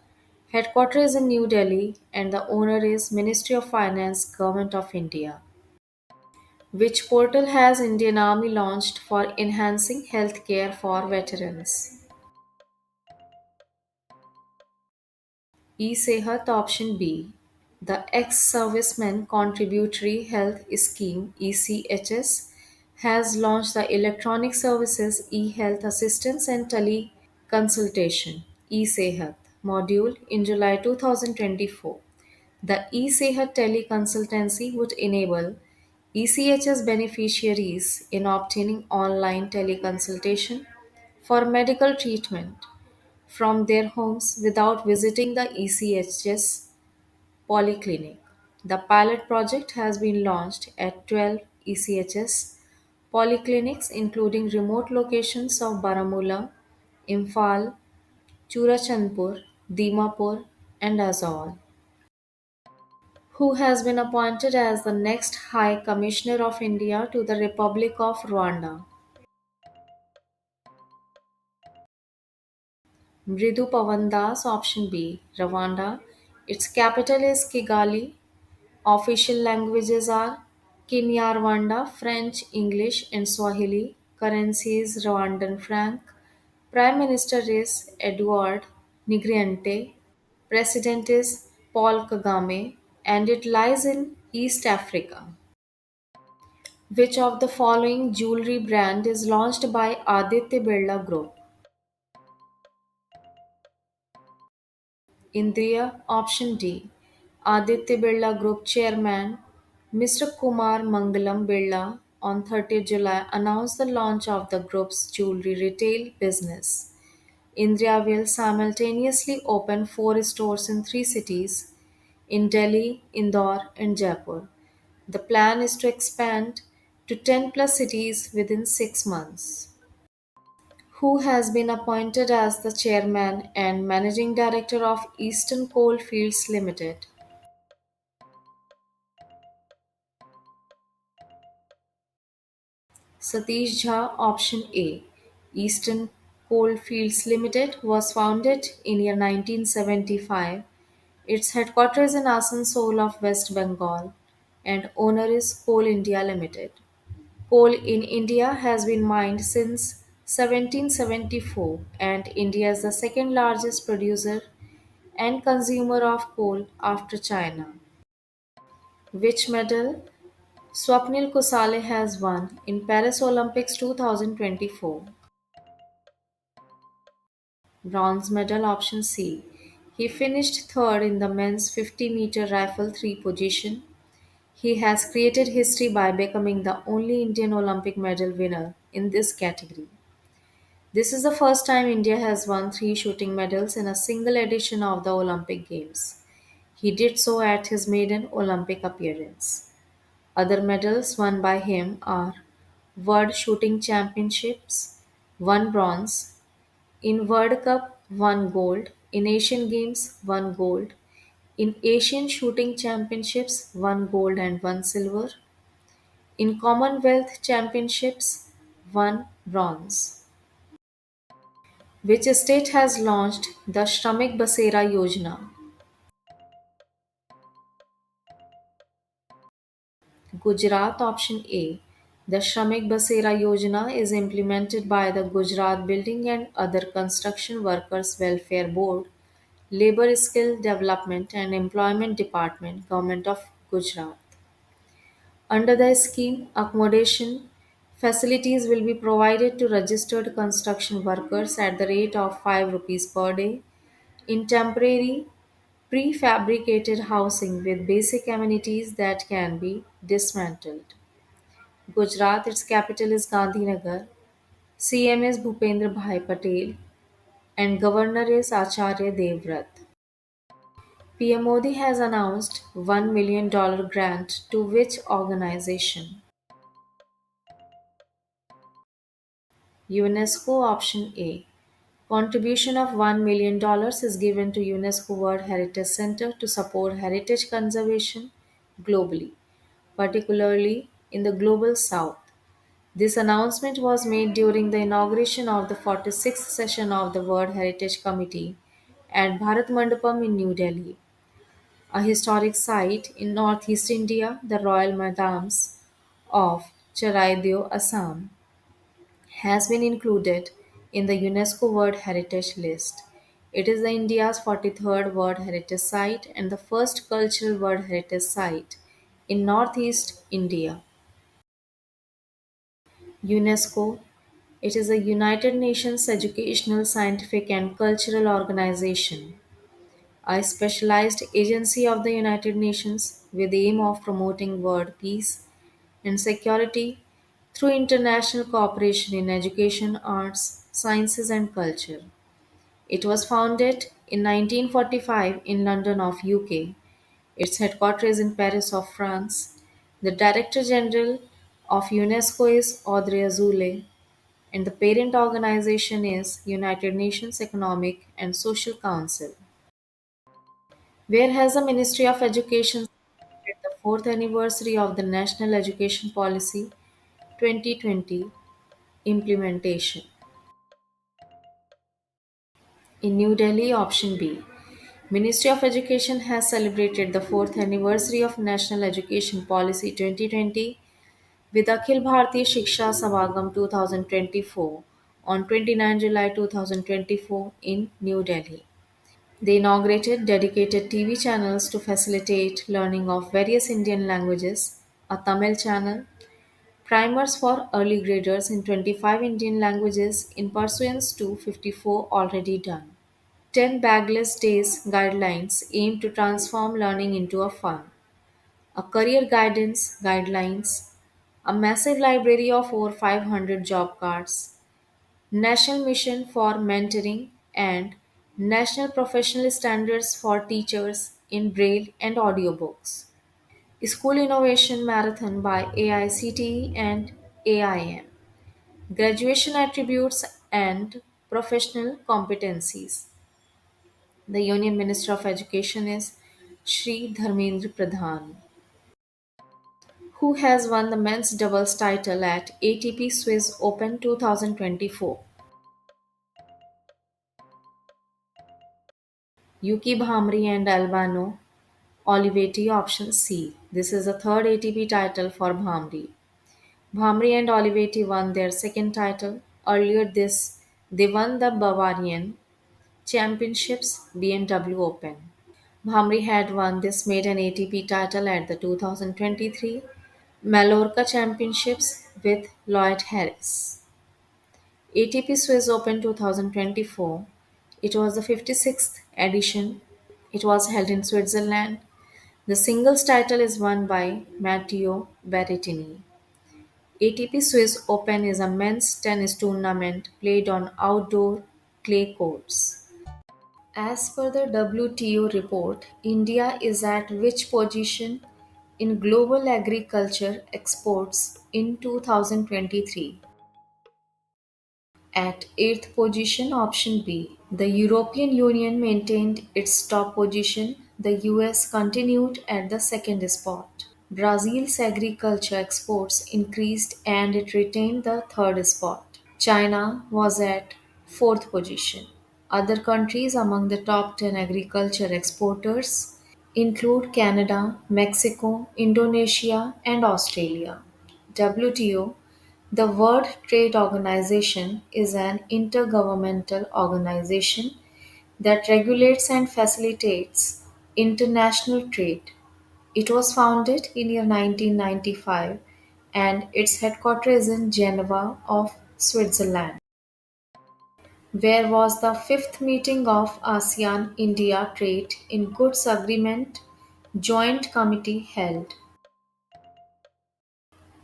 Headquarters in New Delhi and the owner is Ministry of Finance, Government of India. Which portal has Indian Army launched for enhancing healthcare for veterans? E-Sehat, option B. The Ex-Servicemen Contributory Health Scheme (ECHS) has launched the Electronic Services e-Health Assistance and Teleconsultation (E-Sehat) module in July 2024. The E-Sehat teleconsultancy would enable ECHS beneficiaries in obtaining online teleconsultation for medical treatment from their homes without visiting the ECHS polyclinic. The pilot project has been launched at 12 ECHS polyclinics, including remote locations of Baramulla, Imphal, Churachandpur, Dimapur, and Azawal. Who has been appointed as the next High Commissioner of India to the Republic of Rwanda? Mridu Pawandas, option B. Rwanda. Its capital is Kigali. Official languages are Kinyarwanda, French, English, and Swahili. Currency is Rwandan franc. Prime Minister is Edward Nigriente. President is Paul Kagame, and it lies in East Africa. Which of the following jewelry brand is launched by Aditya Birla Group? Indriya, option D. Aditya Birla Group Chairman Mr. Kumar Mangalam Birla on 30th July announced the launch of the group's jewelry retail business. Indriya will simultaneously open four stores in three cities in Delhi, Indore, and Jaipur. The plan is to expand to 10 plus cities within 6 months. Who has been appointed as the chairman and managing director of Eastern Coalfields Limited? Satish Jha, option A. Eastern Coalfields Limited was founded in year 1975. Its headquarters in Asansol of West Bengal and owner is Coal India Limited. Coal in India has been mined since 1774 and India is the second largest producer and consumer of coal after China. Which medal Swapnil Kusale has won in Paris Olympics 2024? Bronze medal option C. He finished third in the men's 50-meter rifle three position. He has created history by becoming the only Indian Olympic medal winner in this category. This is the first time India has won three shooting medals in a single edition of the Olympic Games. He did so at his maiden Olympic appearance. Other medals won by him are World Shooting Championships, 1 bronze, in World Cup, 1 gold, in Asian Games, 1 gold, in Asian Shooting Championships, 1 gold and 1 silver, in Commonwealth Championships, 1 bronze. Which state has launched the Shramik Basera Yojana? Gujarat option A. The Shramik Basera Yojana is implemented by the Gujarat Building and Other Construction Workers Welfare Board, Labour Skill Development and Employment Department, Government of Gujarat. Under the scheme, accommodation facilities will be provided to registered construction workers at the rate of 5 rupees per day in temporary prefabricated housing with basic amenities that can be dismantled. Gujarat, its capital is Gandhinagar. CM is Bhupendra Bhai Patel and Governor is Acharya Devvrat. PM Modi has announced $1 million grant to which organization? UNESCO option A. Contribution of $1 million is given to UNESCO World Heritage Center to support heritage conservation globally, particularly in the Global South. This announcement was made during the inauguration of the 46th session of the World Heritage Committee at Bharat Mandapam in New Delhi, a historic site in northeast India. The Royal Madams of Charaideo, Assam, has been included in the UNESCO World Heritage List. It is the India's 43rd World Heritage Site and the first cultural World Heritage Site in northeast India. UNESCO. It is a United Nations educational, scientific, and cultural organization, a specialized agency of the United Nations with the aim of promoting world peace and security through international cooperation in education, arts, sciences, and culture. It was founded in 1945 in London of UK. Its headquarters is in Paris of France. The Director General of UNESCO is Audrey Azoulay, and the parent organization is United Nations Economic and Social Council. Where has the Ministry of Education celebrated the fourth anniversary of the National Education Policy 2020 implementation? In New Delhi, option B. Ministry of Education has celebrated the fourth anniversary of National Education Policy 2020 with Akhil Bharatiya Shiksha Samagam 2024 on 29 July 2024 in New Delhi. They inaugurated dedicated TV channels to facilitate learning of various Indian languages, a Tamil channel, primers for early graders in 25 Indian languages in pursuance to 54 already done. 10 Bagless Days guidelines aim to transform learning into a fun. A career guidance guidelines, a massive library of over 500 job cards, National Mission for Mentoring, and National Professional Standards for Teachers in Braille and Audiobooks. School Innovation Marathon by AICTE and AIM. Graduation Attributes and Professional Competencies. The Union Minister of Education is Shri Dharmendra Pradhan, who has won the men's doubles title at ATP Swiss Open 2024. Yuki Bhamri and Albano Olivetti option C. This is the third ATP title for Bhamri. Bhamri and Olivetti won their second title. Earlier this, they won the Bavarian Championships BMW Open. Bhamri had won this maiden ATP title at the 2023 Mallorca Championships with Lloyd Harris. ATP Swiss Open 2024. It was the 56th edition. It was held in Switzerland. The singles title is won by Matteo Berrettini. ATP Swiss Open is a men's tennis tournament played on outdoor clay courts. As per the WTO report, India is at which position in global agriculture exports in 2023? At 8th position, option B. The European Union maintained its top position. The US continued at the second spot. Brazil's agriculture exports increased and it retained the third spot. China was at fourth position. Other countries among the top 10 agriculture exporters include Canada, Mexico, Indonesia, and Australia. WTO, the World Trade Organization, is an intergovernmental organization that regulates and facilitates international trade. It was founded in year 1995 and its headquarters is in Geneva of Switzerland. Where was the fifth meeting of ASEAN India Trade in Goods Agreement Joint Committee held?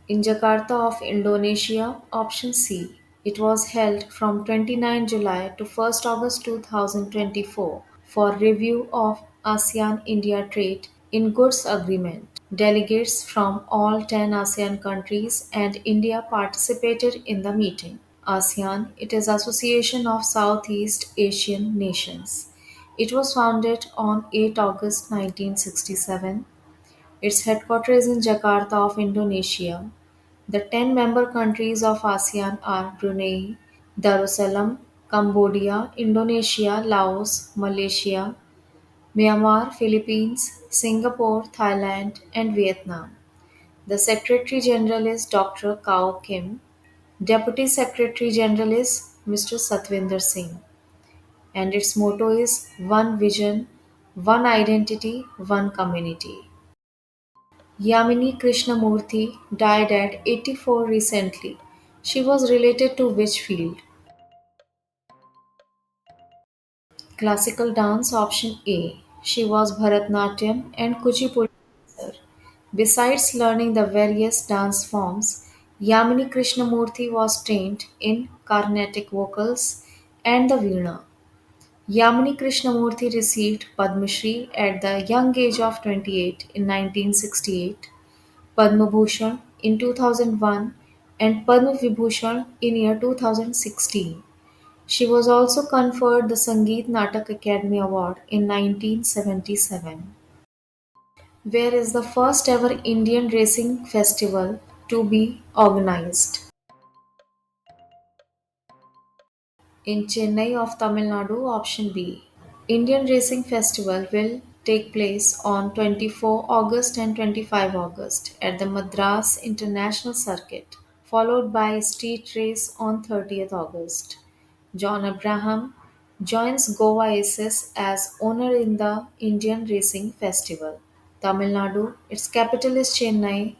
In Jakarta of Indonesia, option C. It was held from 29 July to 1st August 2024 for review of ASEAN India Trade in Goods Agreement. Delegates from all 10 ASEAN countries and India participated in the meeting. ASEAN, it is Association of Southeast Asian Nations. It was founded on 8 August 1967. Its headquarters is in Jakarta of Indonesia. The 10 member countries of ASEAN are Brunei, Darussalam, Cambodia, Indonesia, Laos, Malaysia, Myanmar, Philippines, Singapore, Thailand, and Vietnam. The Secretary General is Dr. Kao Kim. Deputy Secretary General is Mr. Satvinder Singh. And its motto is One Vision, One Identity, One Community. Yamini Krishnamurthy died at 84 recently. She was related to which field? Classical dance option A. She was Bharatnatyam and Kuchipudi dancer. Besides learning the various dance forms, Yamini Krishnamurthy was trained in Carnatic vocals and the Veena. Yamini Krishnamurthy received Padma Shri at the young age of 28 in 1968, Padma Bhushan in 2001, and Padma Vibhushan in year 2016. She was also conferred the Sangeet Natak Academy Award in 1977. Where is the first ever Indian racing festival to be organized? In Chennai of Tamil Nadu, option B. Indian Racing Festival will take place on 24 August and 25 August at the Madras International Circuit, followed by a street race on 30th August. John Abraham joins Goa Aces as owner in the Indian Racing Festival. Tamil Nadu, its capital is Chennai,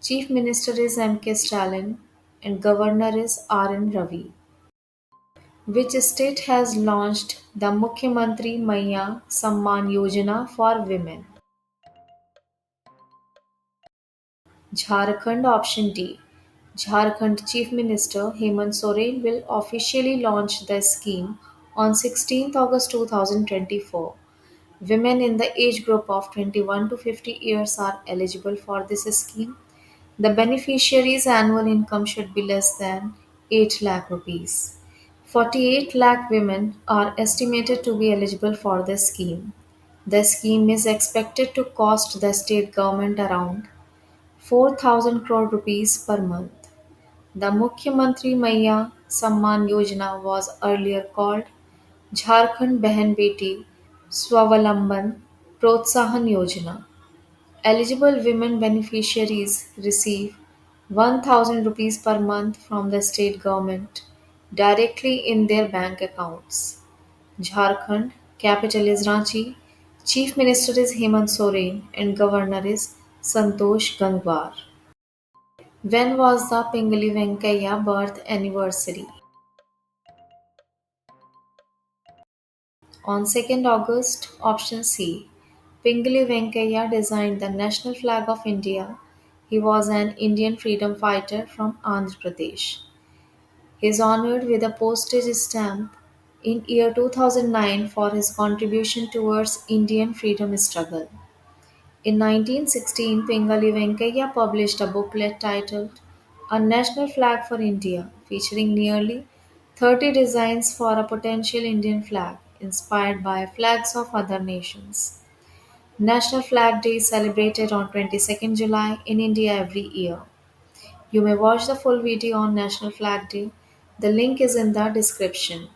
Chief Minister is M.K. Stalin, and Governor is R.N. Ravi. Which state has launched the Mukhyamantri Maiya Samman Yojana for women? Jharkhand option D. Jharkhand Chief Minister Hemant Soren will officially launch the scheme on 16th August 2024. Women in the age group of 21 to 50 years are eligible for this scheme. The beneficiary's annual income should be less than 8 lakh rupees. 48 lakh women are estimated to be eligible for the scheme. The scheme is expected to cost the state government around 4,000 crore rupees per month. The Mukhyamantri Maiya Samman Yojana was earlier called Jharkhand Behan Beti Swavalamban Protsahan Yojana. Eligible women beneficiaries receive 1,000 rupees per month from the state government directly in their bank accounts. Jharkhand, capital is Ranchi, Chief Minister is Hemant Soren, and Governor is Santosh Gangwar. When was the Pingali Venkaiah birth anniversary? On 2nd August, option C, Pingali Venkaiah designed the national flag of India. He was an Indian freedom fighter from Andhra Pradesh. He is honored with a postage stamp in year 2009 for his contribution towards Indian freedom struggle. In 1916, Pingali Venkaiah published a booklet titled A National Flag for India, featuring nearly 30 designs for a potential Indian flag, inspired by flags of other nations. National Flag Day is celebrated on 22nd July in India every year. You may watch the full video on National Flag Day. The link is in the description.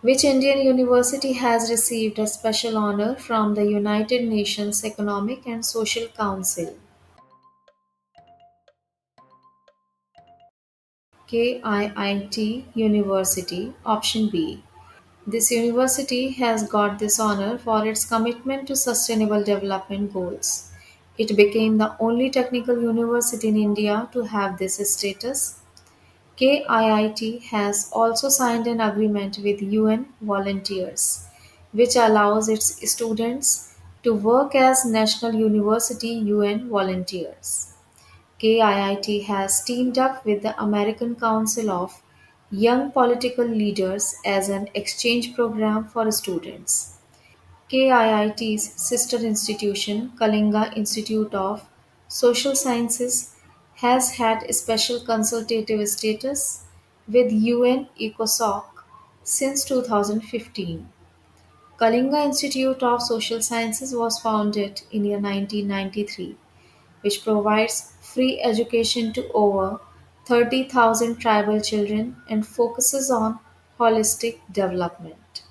Which Indian university has received a special honor from the United Nations Economic and Social Council? KIIT University, option B. This university has got this honor for its commitment to sustainable development goals. It became the only technical university in India to have this status. KIIT has also signed an agreement with UN Volunteers, which allows its students to work as National University UN volunteers. KIIT has teamed up with the American Council of Young Political Leaders as an exchange program for students. KIIT's sister institution, Kalinga Institute of Social Sciences, has had special consultative status with UN ECOSOC since 2015. Kalinga Institute of Social Sciences was founded in year 1993, which provides free education to over 30,000 tribal children and focuses on holistic development.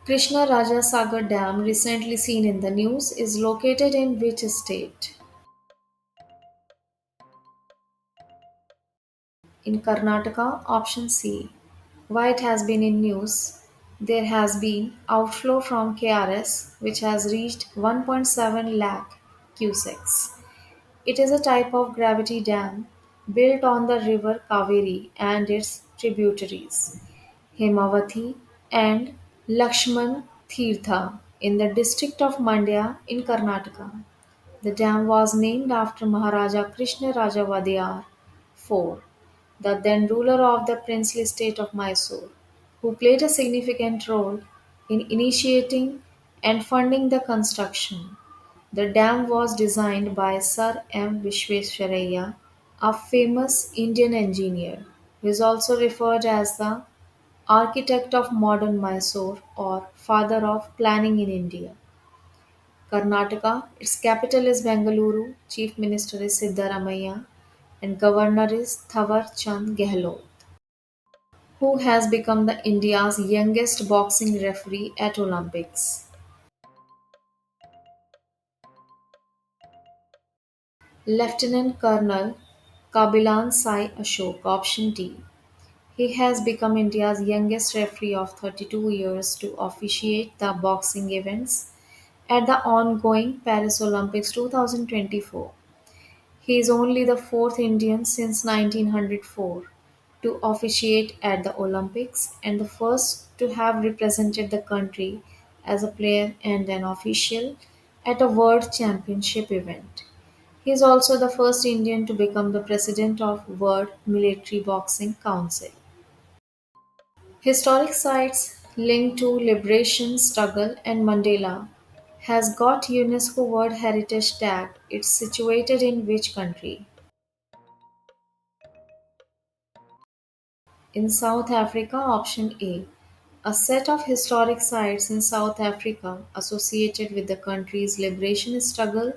Krishna Raja Sagar Dam, recently seen in the news, is located in which state? In Karnataka, option C. Why it has been in news? There has been outflow from KRS which has reached 1.7 lakh cusecs. It is a type of gravity dam built on the river Kaveri and its tributaries, Hemavati and Lakshman Tirtha in the district of Mandya in Karnataka. The dam was named after Maharaja Krishna Raja Vadiyar IV, the then ruler of the princely state of Mysore, who played a significant role in initiating and funding the construction. The dam was designed by Sir M. Visvesvaraya, a famous Indian engineer, who is also referred as the architect of modern Mysore or father of planning in India. Karnataka, its capital is Bengaluru, Chief Minister is Siddaramaiah, and Governor is Thawar Chand Gehlot, who has become the India's youngest boxing referee at Olympics. Lieutenant Colonel Kabilan Sai Ashok, option D. He has become India's youngest referee of 32 years to officiate the boxing events at the ongoing Paris Olympics 2024. He is only the fourth Indian since 1904 to officiate at the Olympics and the first to have represented the country as a player and an official at a World Championship event. He is also the first Indian to become the president of World Military Boxing Council. Historic sites linked to liberation struggle and Mandela has got UNESCO World Heritage tag. It's situated in which country? In South Africa, option A. A set of historic sites in South Africa associated with the country's liberation struggle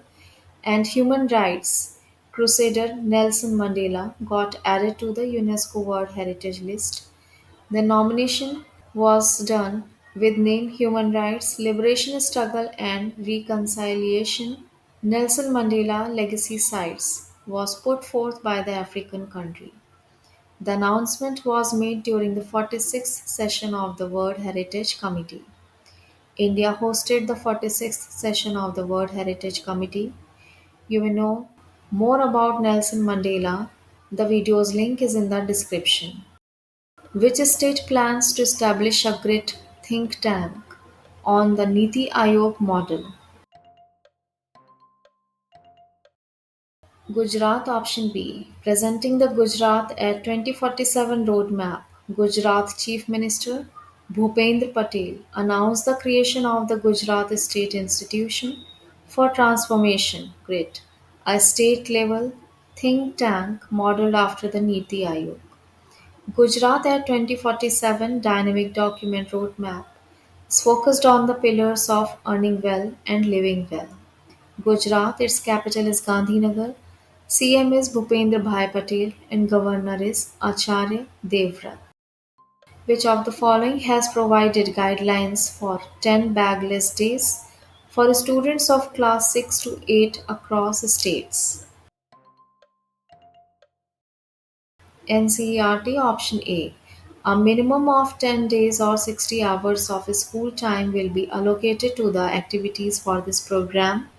and human rights crusader Nelson Mandela got added to the UNESCO World Heritage List. The nomination was done with name Human Rights, Liberation Struggle and Reconciliation. Nelson Mandela Legacy Sites was put forth by the African country. The announcement was made during the 46th session of the World Heritage Committee. India hosted the 46th session of the World Heritage Committee. You will know more about Nelson Mandela. The video's link is in the description. Which state plans to establish a grid think tank on the Niti Aayog model? Gujarat option B. Presenting the Gujarat at 2047 roadmap, Gujarat Chief Minister Bhupendra Patel announced the creation of the Gujarat State Institution for Transformation GRIT, a state level think tank modeled after the Niti Aayog. Gujarat at 2047 dynamic document roadmap is focused on the pillars of earning well and living well. Gujarat, its capital is Gandhinagar. CM is Bhupendra Bhai Patel and Governor is Acharya Devvrat. Which of the following has provided guidelines for 10 bagless days for students of class 6 to 8 across states? NCERT option A. A minimum of 10 days or 60 hours of school time will be allocated to the activities for this program.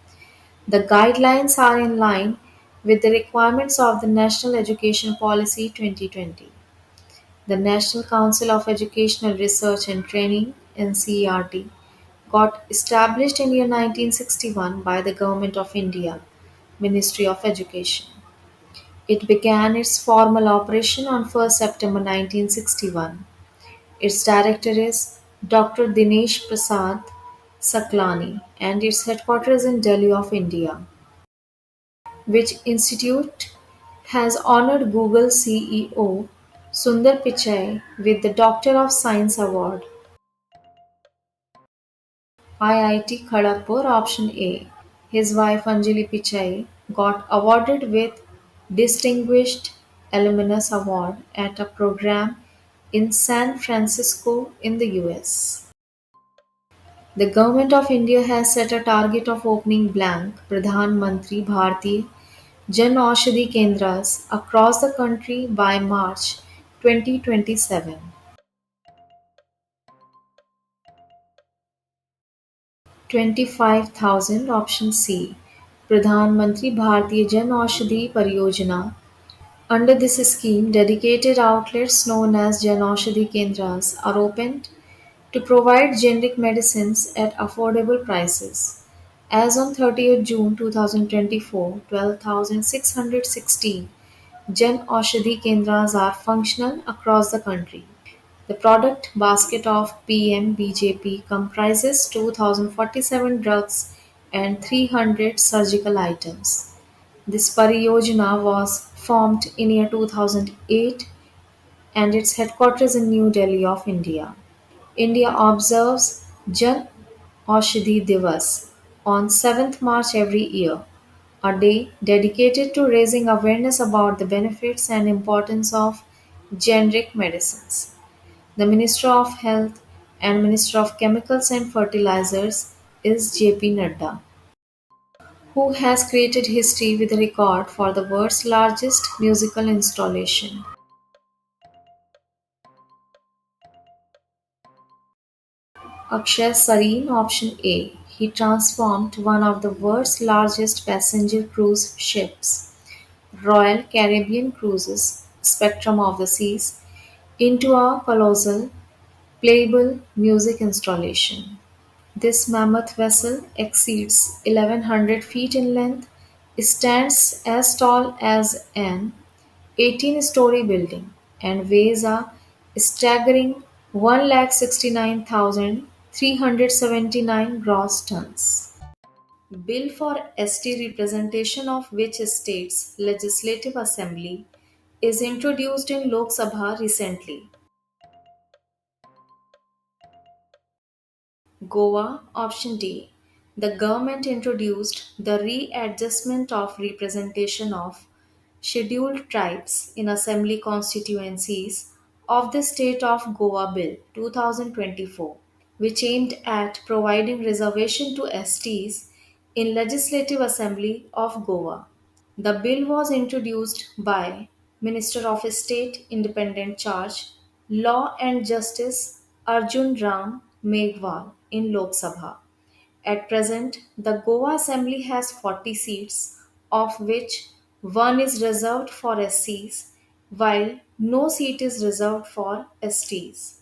The guidelines are in line with the requirements of the National Education Policy 2020. The National Council of Educational Research and Training (NCERT) got established in year 1961 by the Government of India, Ministry of Education. It began its formal operation on 1st September 1961. Its director is Dr. Dinesh Prasad Saklani and its headquarters in Delhi of India. Which institute has honored Google CEO Sundar Pichai with the Doctor of Science Award? IIT Kharagpur option A. His wife Anjali Pichai got awarded with Distinguished Alumnus Award at a program in San Francisco in the US. The Government of India has set a target of opening blank Pradhan Mantri Bharatiya Jan Aushadhi Kendras across the country by March 2027. 25,000 option C. Pradhan Mantri Bharatiya Jan Aushadhi Pariyojana. Under this scheme, dedicated outlets known as Jan Aushadhi Kendras are opened to provide generic medicines at affordable prices. As on 30th June 2024, 12,616 Jan Aushadhi Kendras are functional across the country. The product basket of PM-BJP comprises 2,047 drugs and 300 surgical items. This Pariyojana was formed in year 2008 and its headquarters in New Delhi of India. India observes Jan Aushadhi Divas on 7th March every year, a day dedicated to raising awareness about the benefits and importance of generic medicines. The Minister of Health and Minister of Chemicals and Fertilizers is JP Nadda, who has created history with a record for the world's largest musical installation. Akshay Sareen option A. He transformed one of the world's largest passenger cruise ships, Royal Caribbean Cruises Spectrum of the Seas, into a colossal, playable music installation. This mammoth vessel exceeds 1,100 feet in length, stands as tall as an 18-story building, and weighs a staggering 169,379 gross tons. Bill for ST representation of which state's legislative assembly is introduced in Lok Sabha recently? Goa option D. The government introduced the readjustment of representation of scheduled tribes in assembly constituencies of the state of Goa Bill 2024, which aimed at providing reservation to STs in Legislative Assembly of Goa. The bill was introduced by Minister of State Independent Charge, Law and Justice Arjun Ram Meghwal in Lok Sabha. At present, the Goa Assembly has 40 seats, of which one is reserved for SCs, while no seat is reserved for STs.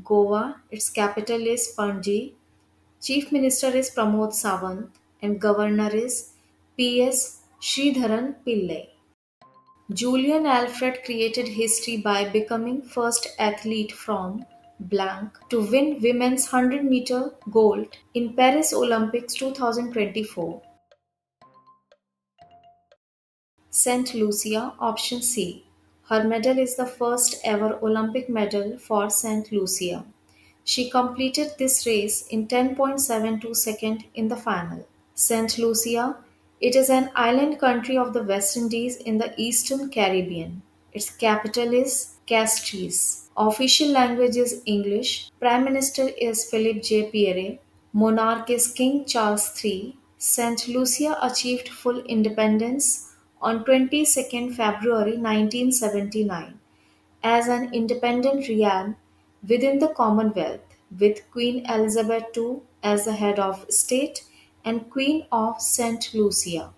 Goa, its capital is Panji. Chief Minister is Pramod Sawant and Governor is P.S. Sridharan Pillai. Julian Alfred created history by becoming first athlete from blank to win women's 100-meter gold in Paris Olympics 2024. St. Lucia, option C. Her medal is the first ever Olympic medal for St. Lucia. She completed this race in 10.72 seconds in the final. St. Lucia, it is an island country of the West Indies in the Eastern Caribbean. Its capital is Castries. Official language is English. Prime Minister is Philip J. Pierre. Monarch is King Charles III. St. Lucia achieved full independence on 22nd February 1979 as an independent realm within the Commonwealth, with Queen Elizabeth II as the head of state and Queen of St. Lucia,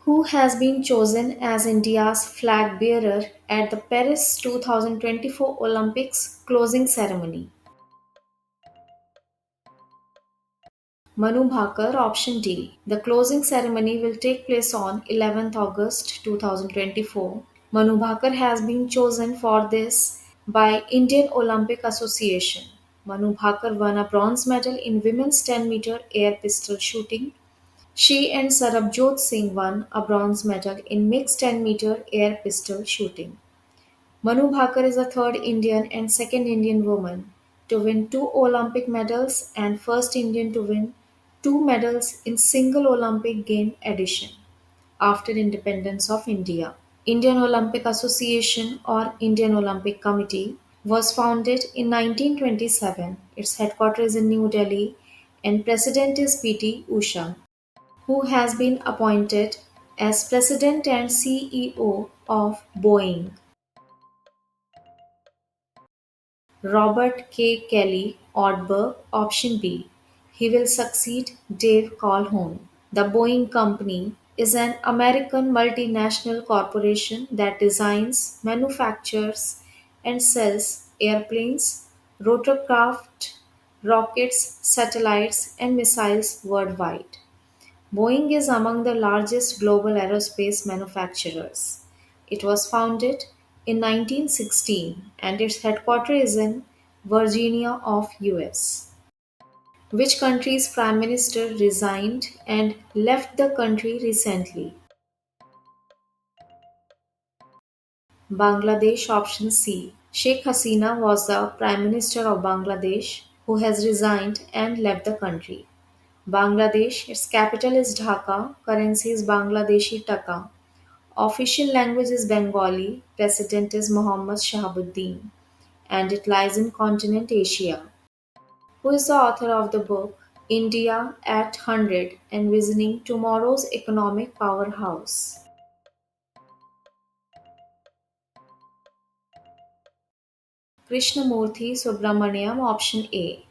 who has been chosen as India's flag bearer at the Paris 2024 Olympics closing ceremony. Manu Bhaker, option D. The closing ceremony will take place on 11th August 2024. Manu Bhaker has been chosen for this by Indian Olympic Association. Manu Bhaker won a bronze medal in women's 10-meter air pistol shooting. She and Sarabjot Singh won a bronze medal in mixed 10-meter air pistol shooting. Manu Bhaker is the third Indian and second Indian woman to win two Olympic medals and first Indian to win two medals in single Olympic game edition after independence of India. Indian Olympic Association or Indian Olympic Committee was founded in 1927. Its headquarters is in New Delhi and president is PT Usha, who has been appointed as president and CEO of Boeing. Robert K. Kelly Ortberg, option B. He will succeed Dave Calhoun. The Boeing Company is an American multinational corporation that designs, manufactures, and sells airplanes, rotorcraft, rockets, satellites, and missiles worldwide. Boeing is among the largest global aerospace manufacturers. It was founded in 1916 and its headquarters is in Virginia of US. Which country's prime minister resigned and left the country recently? Bangladesh, option C. Sheikh Hasina was the prime minister of Bangladesh who has resigned and left the country. Bangladesh, its capital is Dhaka, currency is Bangladeshi Taka. Official language is Bengali, president is Mohammad Shahabuddin, and it lies in continent Asia. Who is the author of the book India at 100 Envisioning Tomorrow's Economic Powerhouse? Krishnamurthy Subramaniam, option A.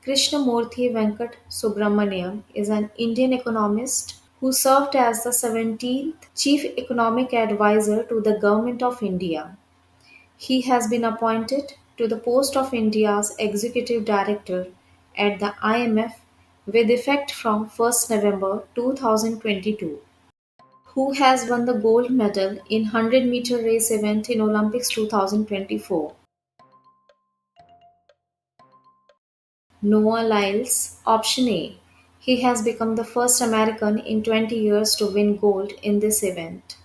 Krishnamurthy Venkat Subramaniam is an Indian economist who served as the 17th Chief Economic Advisor to the Government of India. He has been appointed to the post of India's Executive Director at the IMF with effect from 1st November 2022. Who has won the gold medal in 100-meter race event in Olympics 2024? Noah Lyles, option A. He has become the first American in 20 years to win gold in this event.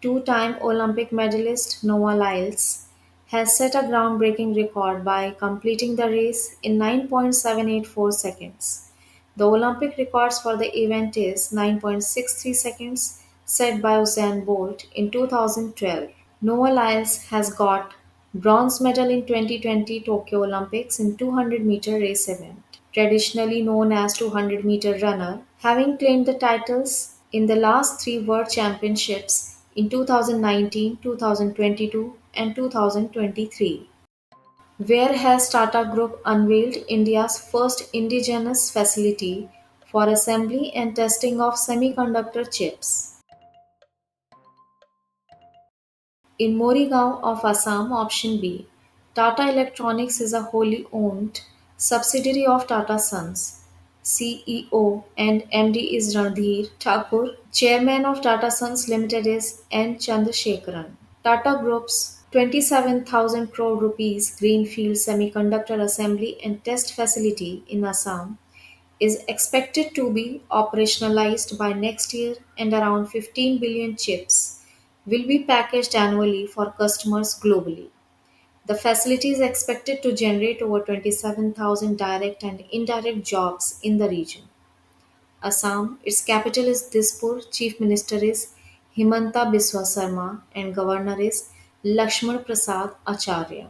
Two-time Olympic medalist Noah Lyles has set a groundbreaking record by completing the race in 9.784 seconds. The Olympic records for the event is 9.63 seconds set by Usain Bolt in 2012. Noah Lyles has got bronze medal in 2020 Tokyo Olympics in 200-meter race event, traditionally known as 200-meter runner, having claimed the titles in the last three World Championships in 2019, 2022 and 2023. Where has Tata Group unveiled India's first indigenous facility for assembly and testing of semiconductor chips? In Morigaon of Assam, option B. Tata Electronics is a wholly owned subsidiary of Tata Sons. CEO and MD is Ranadhir Thakur. Chairman of Tata Sons Limited is N. Chandrasekaran. Tata Group's 27,000 crore rupees greenfield semiconductor assembly and test facility in Assam is expected to be operationalized by next year, and around 15 billion chips will be packaged annually for customers globally. The facility is expected to generate over 27,000 direct and indirect jobs in the region. Assam, its capital is Dispur, Chief Minister is Himanta Biswa Sarma, and Governor is Lakshman Prasad Acharya.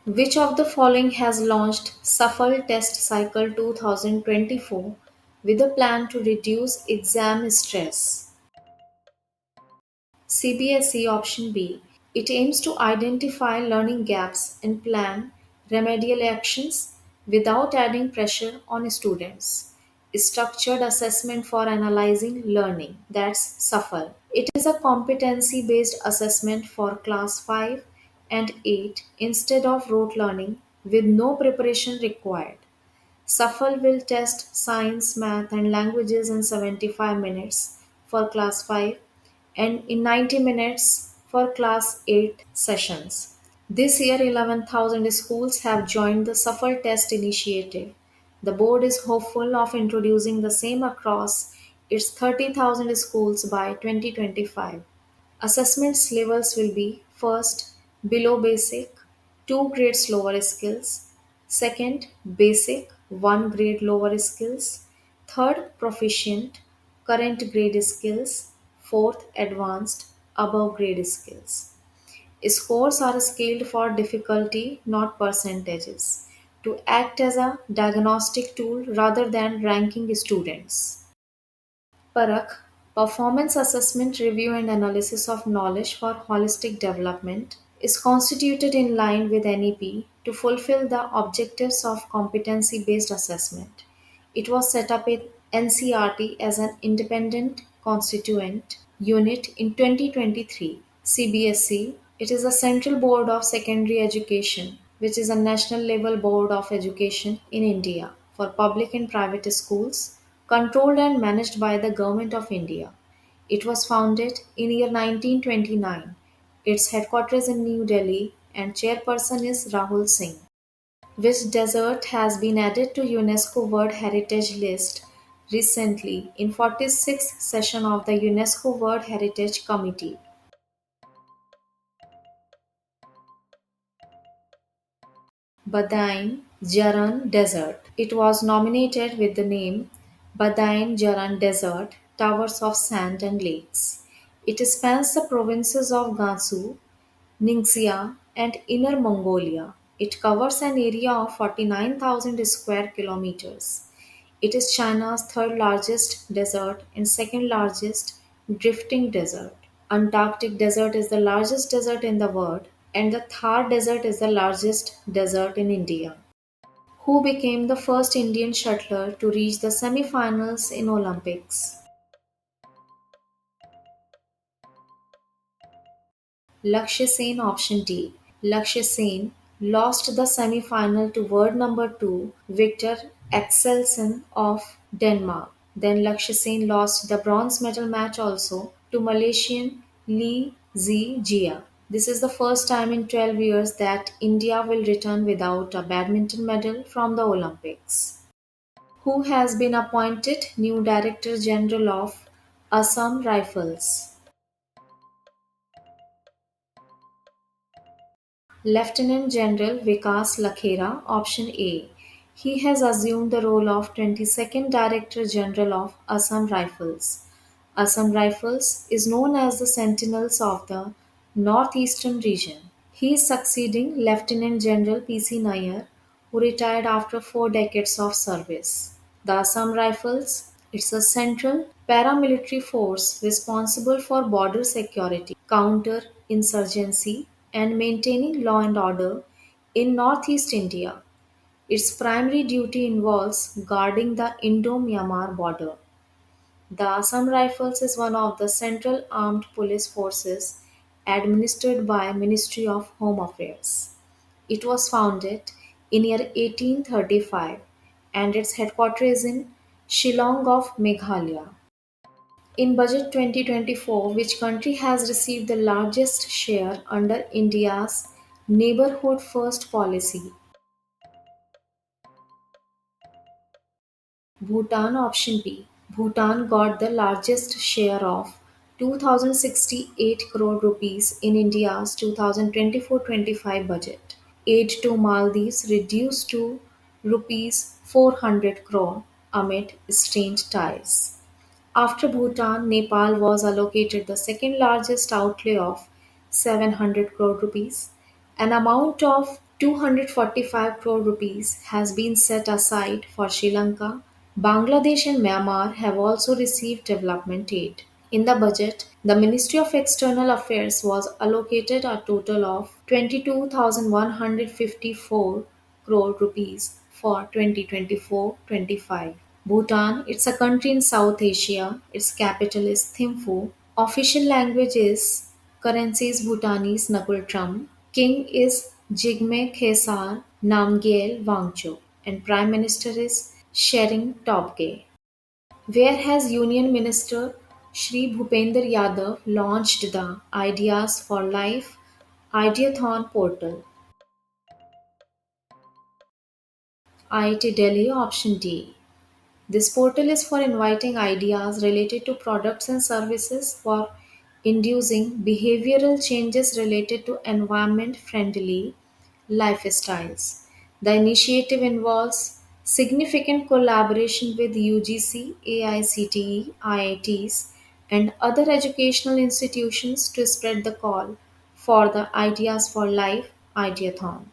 Which of the following has launched Safal Test Cycle 2024 with a plan to reduce exam stress? CBSE Option B. It aims to identify learning gaps and plan remedial actions without adding pressure on students. Structured assessment for analyzing learning. That's SAFAL. It is a competency based assessment for class 5 and 8 instead of rote learning with no preparation required. SAFAL will test science, math, and languages in 75 minutes for class 5 and in 90 minutes for class 8 sessions. This year, 11,000 schools have joined the SAFAL test initiative. The board is hopeful of introducing the same across its 30,000 schools by 2025. Assessments levels will be first, below basic, 2 grades lower skills, second, basic, 1 grade lower skills, third, proficient, current grade skills, fourth, advanced, above grade skills. Scores are scaled for difficulty, not percentages, to act as a diagnostic tool rather than ranking students. Parak, Performance Assessment Review and Analysis of Knowledge for Holistic Development, is constituted in line with NEP to fulfill the objectives of competency based assessment. It was set up in NCRT as an independent constituent unit in 2023. CBSE, it is a Central Board of Secondary Education, which is a national level board of education in India for public and private schools, controlled and managed by the Government of India. It was founded in year 1929. Its headquarters in New Delhi and chairperson is Rahul Singh. Which desert has been added to UNESCO World Heritage List recently in 46th session of the UNESCO World Heritage Committee? Badain Jaran Desert. It was nominated with the name Badain Jaran Desert, Towers of Sand and Lakes. It spans the provinces of Gansu, Ningxia, and Inner Mongolia. It covers an area of 49,000 square kilometers. It is China's third largest desert and second largest drifting desert. Antarctic desert is the largest desert in the world, and the Thar desert is the largest desert in India. Who became the first Indian shuttler to reach the semi-finals in Olympics? Lakshya Sen Option D. Lakshya Sen lost the semi-final to world number 2 Victor Axelsen of Denmark. Then Lakshya Sen lost the bronze medal match also to Malaysian Lee Zijia. This is the first time in 12 years that India will return without a badminton medal from the Olympics. Who has been appointed new Director General of Assam Rifles? Lieutenant General Vikas Lakhera, Option A. He has assumed the role of 22nd Director General of Assam Rifles. Assam Rifles is known as the Sentinels of the Northeastern region. He is succeeding Lieutenant General PC Nair, who retired after 4 decades of service. The Assam Rifles, it's a central paramilitary force responsible for border security, counter-insurgency, and maintaining law and order in northeast India. Its primary duty involves guarding the Indo-Myanmar border. The Assam Rifles is one of the central armed police forces administered by Ministry of Home Affairs. It was founded in year 1835 and its headquarters is in Shillong of Meghalaya. In Budget 2024, which country has received the largest share under India's Neighborhood First policy? Bhutan option B. Bhutan got the largest share of 2068 crore rupees in India's 2024-25 budget. Aid to Maldives reduced to rupees 400 crore amid strained ties. After Bhutan, Nepal was allocated the second largest outlay of 700 crore rupees. An amount of 245 crore rupees has been set aside for Sri Lanka. Bangladesh and Myanmar have also received development aid. In the budget, the Ministry of External Affairs was allocated a total of 22,154 crore rupees for 2024-25. Bhutan, it's a country in South Asia. Its capital is Thimphu. Official language is currency is Bhutanese Ngultram. King is Jigme Khesar Namgyel Wangchuk and Prime Minister is Shering Tobgay. Where has Union Minister Shri Bhupender Yadav launched the Ideas for Life Ideathon portal? IIT Delhi option D. This portal is for inviting ideas related to products and services for inducing behavioral changes related to environment friendly lifestyles. The initiative involves significant collaboration with UGC, AICTE, IITs, and other educational institutions to spread the call for the Ideas for Life Ideathon.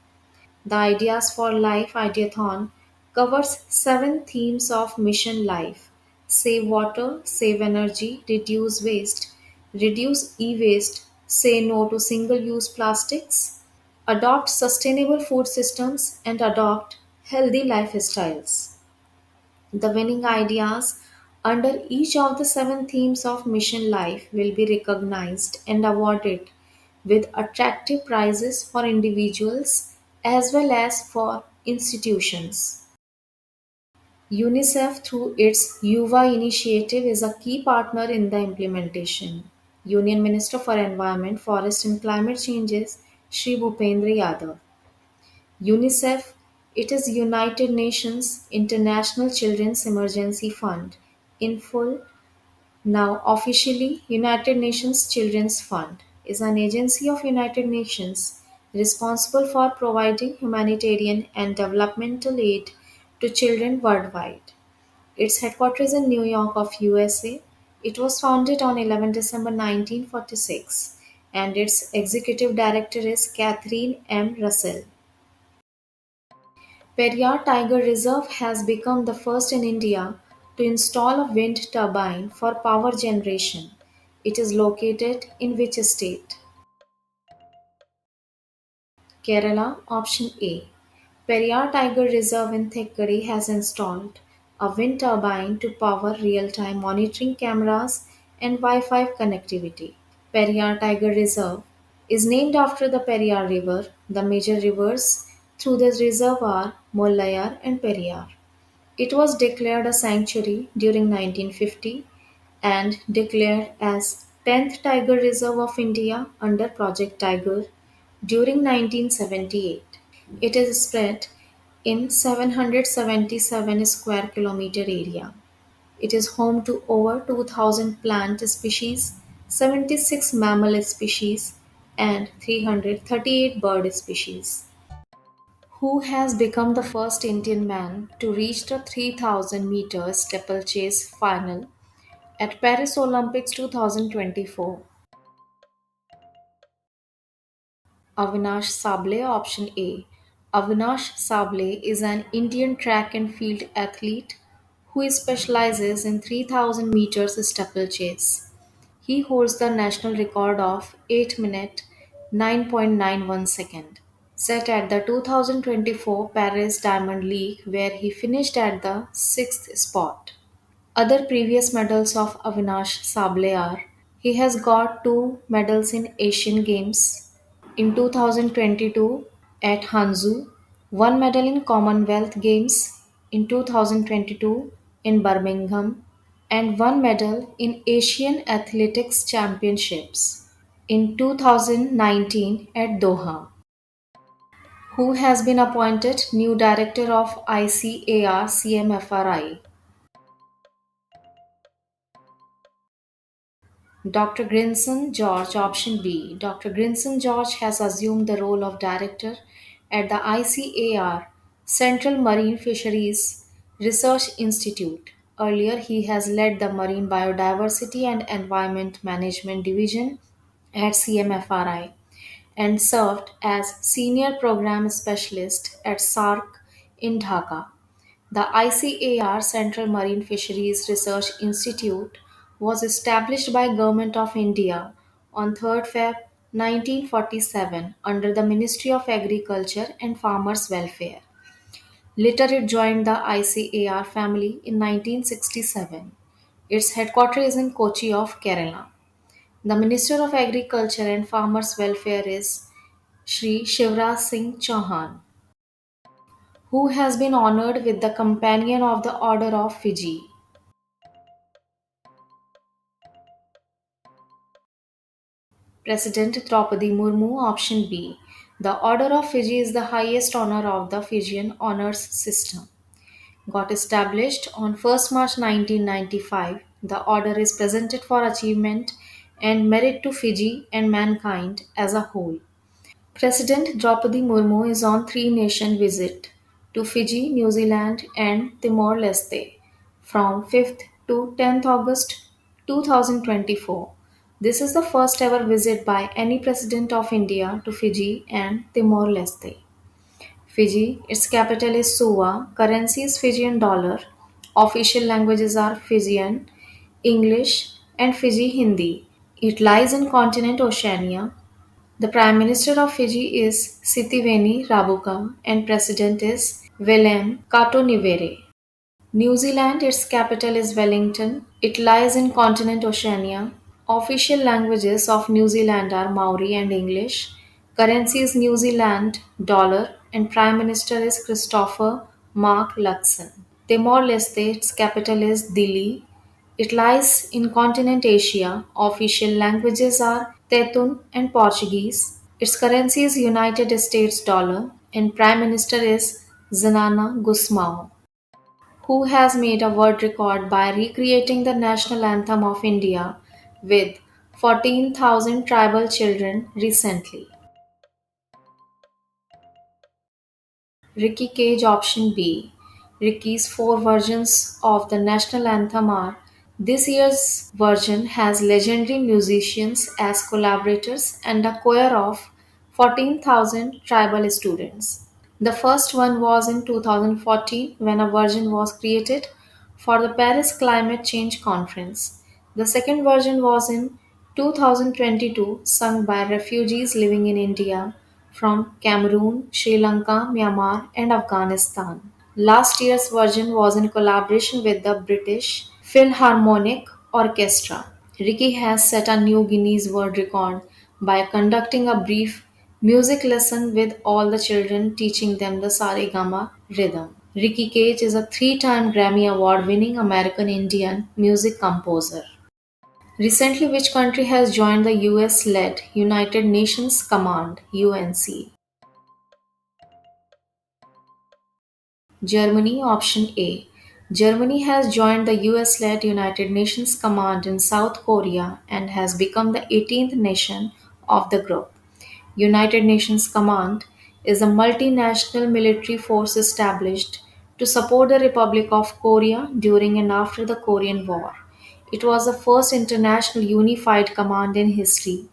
The Ideas for Life Ideathon covers 7 themes of Mission Life: save water, save energy, reduce waste, reduce e waste, say no to single use plastics, adopt sustainable food systems, and adopt healthy lifestyles. The winning ideas under each of the 7 themes of Mission Life will be recognized and awarded with attractive prizes for individuals as well as for institutions. UNICEF, through its UVA initiative, is a key partner in the implementation. Union Minister for Environment, Forest and Climate Changes, Shri Bhupendra Yadav. UNICEF, it is United Nations International Children's Emergency Fund, in full, now officially United Nations Children's Fund, is an agency of United Nations responsible for providing humanitarian and developmental aid to children worldwide. Its headquarters in New York of USA. It was founded on 11 December 1946 and its executive director is Catherine M. Russell. Periyar Tiger Reserve has become the first in India to install a wind turbine for power generation. It is located in which state? Kerala option A. Periyar Tiger Reserve in Thekkady has installed a wind turbine to power real-time monitoring cameras and Wi-Fi connectivity. Periyar Tiger Reserve is named after the Periyar River. The major rivers through this reserve are Mollayar and Periyar. It was declared a sanctuary during 1950 and declared as 10th Tiger Reserve of India under Project Tiger during 1978. It is spread in 777 square kilometer area. It is home to over 2000 plant species, 76 mammal species, and 338 bird species. Who has become the first Indian man to reach the 3000 meter steeplechase final at Paris Olympics 2024? Avinash Sable option A. Avinash Sable is an Indian track and field athlete who specializes in 3000 meters steeplechase. He holds the national record of 8 minute 9.91 second, set at the 2024 Paris Diamond League where he finished at the 6th spot. Other previous medals of Avinash Sable are: he has got 2 medals in Asian Games in 2022 at Hangzhou, one medal in Commonwealth Games in 2022 in Birmingham, and one medal in Asian Athletics Championships in 2019 at Doha. Who has been appointed new director of ICAR CMFRI? Dr. Grinson George, option B. Dr. Grinson George has assumed the role of director at the ICAR Central Marine Fisheries Research Institute. Earlier, he has led the Marine Biodiversity and Environment Management Division at CMFRI and served as Senior Program Specialist at SARC in Dhaka. The ICAR Central Marine Fisheries Research Institute was established by Government of India on 3rd Feb 1947 under the Ministry of Agriculture and Farmers Welfare. Later it joined the ICAR family in 1967. Its headquarters is in Kochi of Kerala. The Minister of Agriculture and Farmers Welfare is Shri Shivraj Singh Chauhan, who has been honored with the Companion of the Order of Fiji. President Draupadi Murmu, option B. The Order of Fiji is the highest honor of the Fijian honors system. Got established on 1st March 1995, the order is presented for achievement and merit to Fiji and mankind as a whole. President Draupadi Murmu is on three-nation visit to Fiji, New Zealand and Timor-Leste from 5th to 10th August 2024. This is the first ever visit by any president of India to Fiji and Timor-Leste. Fiji, its capital is Suva, currency is Fijian dollar, official languages are Fijian, English and Fiji Hindi. It lies in continent Oceania. The Prime Minister of Fiji is Sitiveni Rabuka and President is Willem Katonivere. New Zealand, its capital is Wellington. It lies in continent Oceania. Official languages of New Zealand are Maori and English. Currency is New Zealand dollar and Prime Minister is Christopher Mark Luxon. Timor-Leste, its capital is Dili. It lies in continent Asia. Official languages are Tetun and Portuguese. Its currency is United States dollar and Prime Minister is Zanana Gusmao, who has made a world record by recreating the national anthem of India with 14,000 tribal children recently. Ricky Cage, option B. Ricky's four versions of the national anthem are: this year's version has legendary musicians as collaborators and a choir of 14,000 tribal students. The first one was in 2014 when a version was created for the Paris Climate Change Conference. The second version was in 2022, sung by refugees living in India from Cameroon, Sri Lanka, Myanmar, and Afghanistan. Last year's version was in collaboration with the British Philharmonic Orchestra. Ricky has set a new Guinness World Record by conducting a brief music lesson with all the children, teaching them the Saregama rhythm. Ricky Cage is a three-time Grammy Award winning American Indian music composer. Recently, which country has joined the US led United Nations Command (UNC)? Germany, option A. Germany has joined the US led United Nations Command in South Korea and has become the 18th nation of the group. United Nations Command is a multinational military force established to support the Republic of Korea during and after the Korean War. It was the first international unified command in history,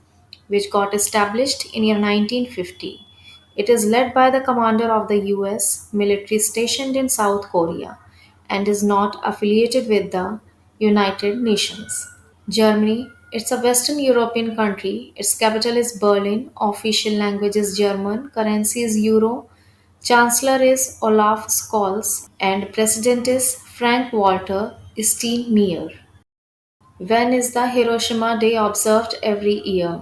which got established in year 1950. It is led by the commander of the US military stationed in South Korea and is not affiliated with the United Nations. Germany, it's a Western European country. Its capital is Berlin. Official language is German. Currency is Euro. Chancellor is Olaf Scholz and President is Frank Walter Steinmeier. When is the Hiroshima Day observed every year?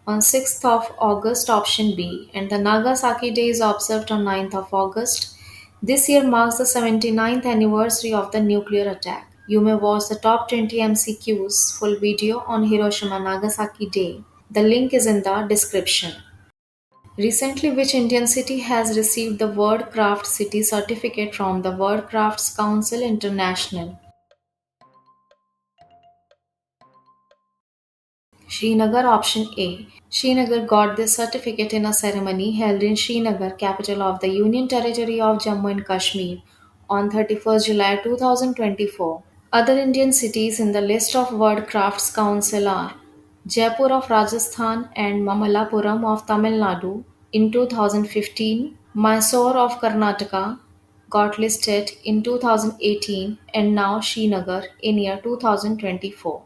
on 6th of August, option B, and the Nagasaki Day is observed on 9th of August. This year marks the 79th anniversary of the nuclear attack. You may watch the top 20 MCQs full video on Hiroshima Nagasaki Day. The link is in the description. Recently, which Indian city has received the World Craft City certificate from the World Crafts Council International? Srinagar, option A. Srinagar got this certificate in a ceremony held in Srinagar, capital of the Union Territory of Jammu and Kashmir, on 31st July 2024. Other Indian cities in the list of World Crafts Council are Jaipur of Rajasthan and Mamallapuram of Tamil Nadu in 2015. Mysore of Karnataka got listed in 2018, and now Srinagar in year 2024.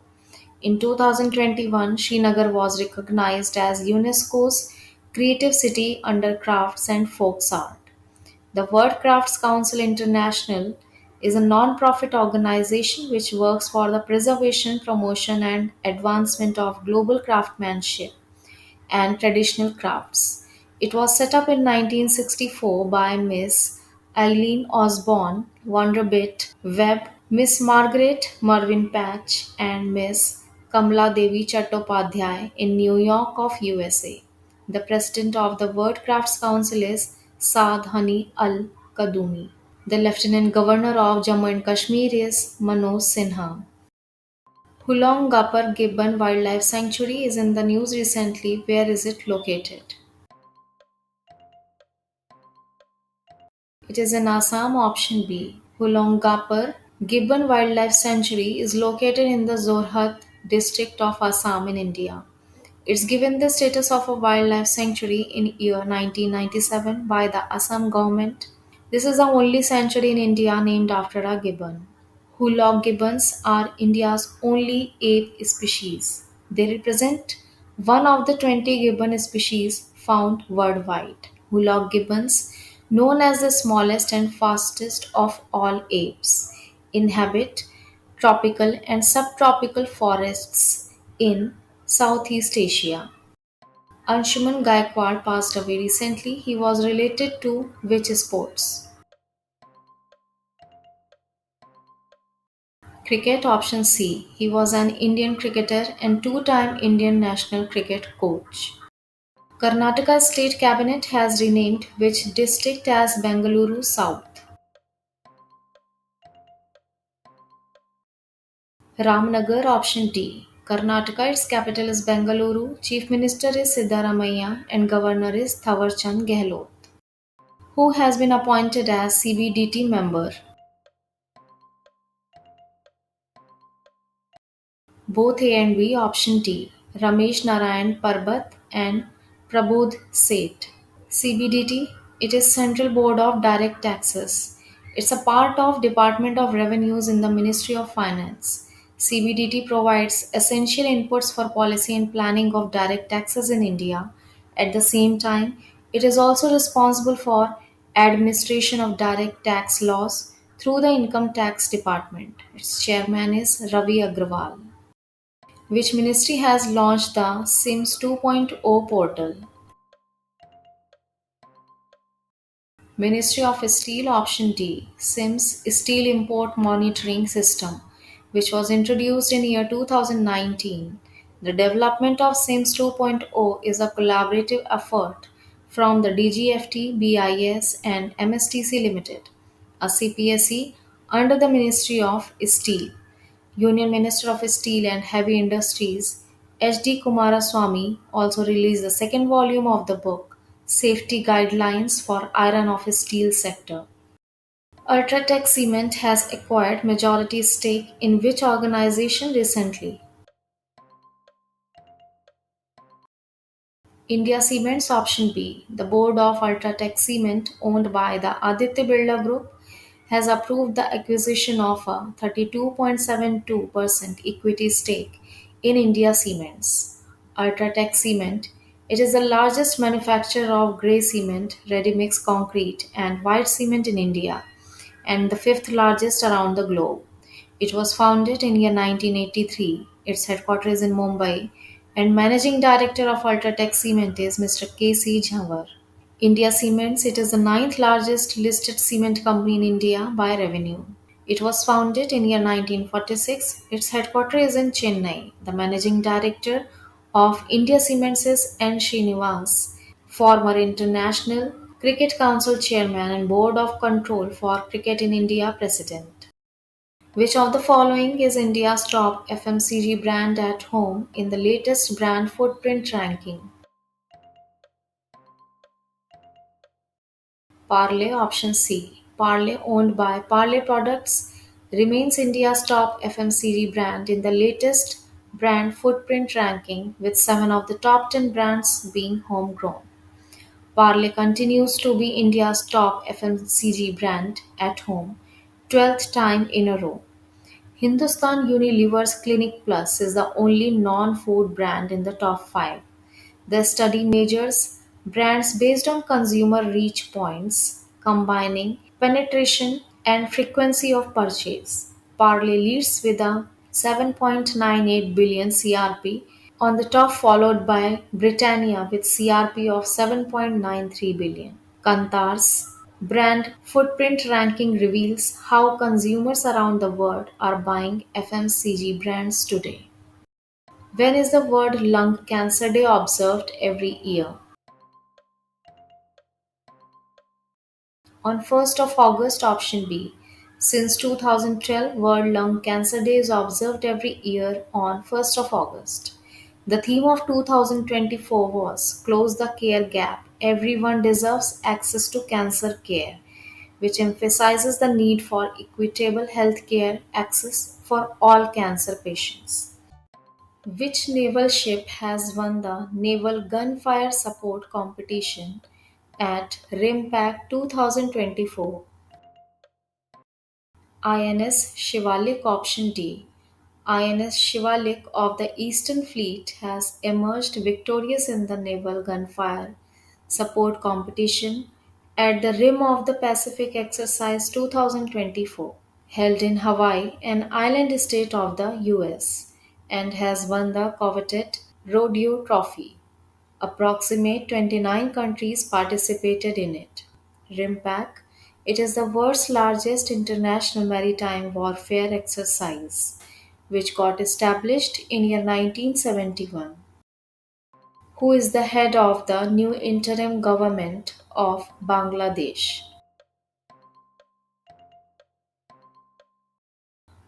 In 2021, Srinagar was recognized as UNESCO's Creative City under Crafts and Folks Art. The World Crafts Council International is a non-profit organization which works for the preservation, promotion, and advancement of global craftsmanship and traditional crafts. It was set up in 1964 by Miss Eileen Osborne, Wonderbit Webb, Miss Margaret Mervyn Patch, and Miss Kamala Devi Chattopadhyay in New York of USA. The president of the World Crafts Council is Saad Hani Al Kadumi. The Lieutenant Governor of Jammu and Kashmir is Manoj Sinha. Hulong Gapar Gibbon Wildlife Sanctuary is in the news recently. Where is it located? It is in Assam, option B. Hulong Gapar Gibbon Wildlife Sanctuary is located in the Zorhat district of Assam in India. It's given the status of a wildlife sanctuary in year 1997 by the Assam government. This is the only sanctuary in India named after a gibbon. Hoolock gibbons are India's only ape species. They represent one of the 20 gibbon species found worldwide. Hoolock gibbons, known as the smallest and fastest of all apes, inhabit tropical and subtropical forests in Southeast Asia. Anshuman Gaikwad passed away recently. He was related to which sports? Cricket, option C. He was an Indian cricketer and two-time Indian national cricket coach. Karnataka State Cabinet has renamed which district as Bengaluru South? Ramnagar, option D. Karnataka, its capital is Bengaluru, Chief Minister is Siddaramaiah, and Governor is Thawarchand Gehlot. Who has been appointed as CBDT member? Both A and B, option D. Ramesh Narayan Parbat and Prabodh Seth. CBDT, it is Central Board of Direct Taxes. It's a part of Department of Revenues in the Ministry of Finance. CBDT provides essential inputs for policy and planning of direct taxes in India. At the same time, it is also responsible for administration of direct tax laws through the Income Tax Department. Its chairman is Ravi Agrawal. Which ministry has launched the SIMS 2.0 portal? Ministry of Steel, option D. SIMS Steel Import Monitoring System, which was introduced in year 2019. The development of SIMS 2.0 is a collaborative effort from the DGFT, BIS and MSTC Limited, a CPSE under the Ministry of Steel. Union Minister of Steel and Heavy Industries H.D. Kumaraswamy also released the second volume of the book Safety Guidelines for Iron of Steel Sector. Ultratech Cement has acquired majority stake in which organization recently? India Cements, option B. The board of Ultratech Cement, owned by the Aditya Birla Group, has approved the acquisition of a 32.72% equity stake in India Cements. Ultratech Cement, it is the largest manufacturer of grey cement, ready-mix concrete and white cement in India and the fifth largest around the globe. It was founded in year 1983. Its headquarters is in Mumbai, And Managing Director of Ultratech Cement is Mr. K.C. Jhanwar. India Cements, it is the ninth largest listed cement company in India by revenue. It was founded in year 1946. Its headquarters is in Chennai. The managing director of India Cements is N. Srinivas, former International Cricket Council chairman and Board of Control for Cricket in India president. Which of the following is India's top FMCG brand at home in the latest brand footprint ranking? Parle option C. Parle, owned by Parle Products, remains India's top FMCG brand in the latest brand footprint ranking, with 7 of the top 10 brands being homegrown. Parle continues to be India's top FMCG brand at home, 12th time in a row. Hindustan Unilever's Clinic Plus is the only non food brand in the top 5. The study measures brands based on consumer reach points, combining penetration and frequency of purchase. Parley leads with a 7.98 billion CRP on the top, followed by Britannia with CRP of 7.93 billion. Kantar's brand footprint ranking reveals how consumers around the world are buying FMCG brands today. When is the World Lung Cancer Day observed every year? On 1st of August, option B. Since 2012, World Lung Cancer Day is observed every year on 1st of August. The theme of 2024 was Close the Care Gap. Everyone deserves access to cancer care, which emphasizes the need for equitable healthcare access for all cancer patients. Which naval ship has won the Naval Gunfire Support Competition at RIMPAC 2024? INS Shivalik option D. INS Shivalik of the Eastern Fleet has emerged victorious in the Naval Gunfire Support Competition at the Rim of the Pacific Exercise 2024, held in Hawaii, an island state of the US, and has won the coveted Rodeo Trophy. Approximate 29 countries participated in it. RIMPAC, it is the world's largest international maritime warfare exercise, which got established in year 1971. Who is the head of the new interim government of Bangladesh?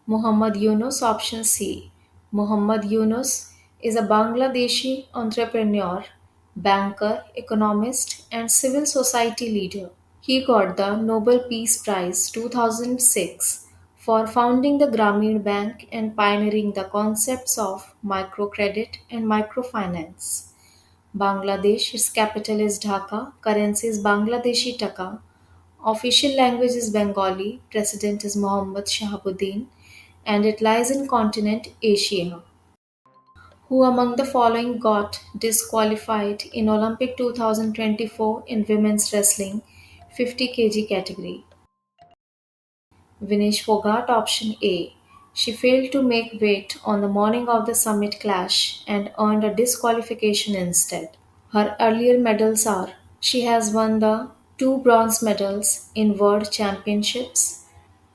Muhammad Yunus option C. Muhammad Yunus is a Bangladeshi entrepreneur, banker, economist, and civil society leader. He got the Nobel Peace Prize 2006 for founding the Grameen Bank and pioneering the concepts of microcredit and microfinance. Bangladesh, its capital is Dhaka, currency is Bangladeshi Taka, official language is Bengali, president is Mohammad Shahabuddin, and it lies in continent Asia. Who among the following got disqualified in Olympic 2024 in women's wrestling 50 kg category? Vinesh Fogart option A. She failed to make weight on the morning of the summit clash and earned a disqualification instead. Her earlier medals are: she has won the two bronze medals in World Championships,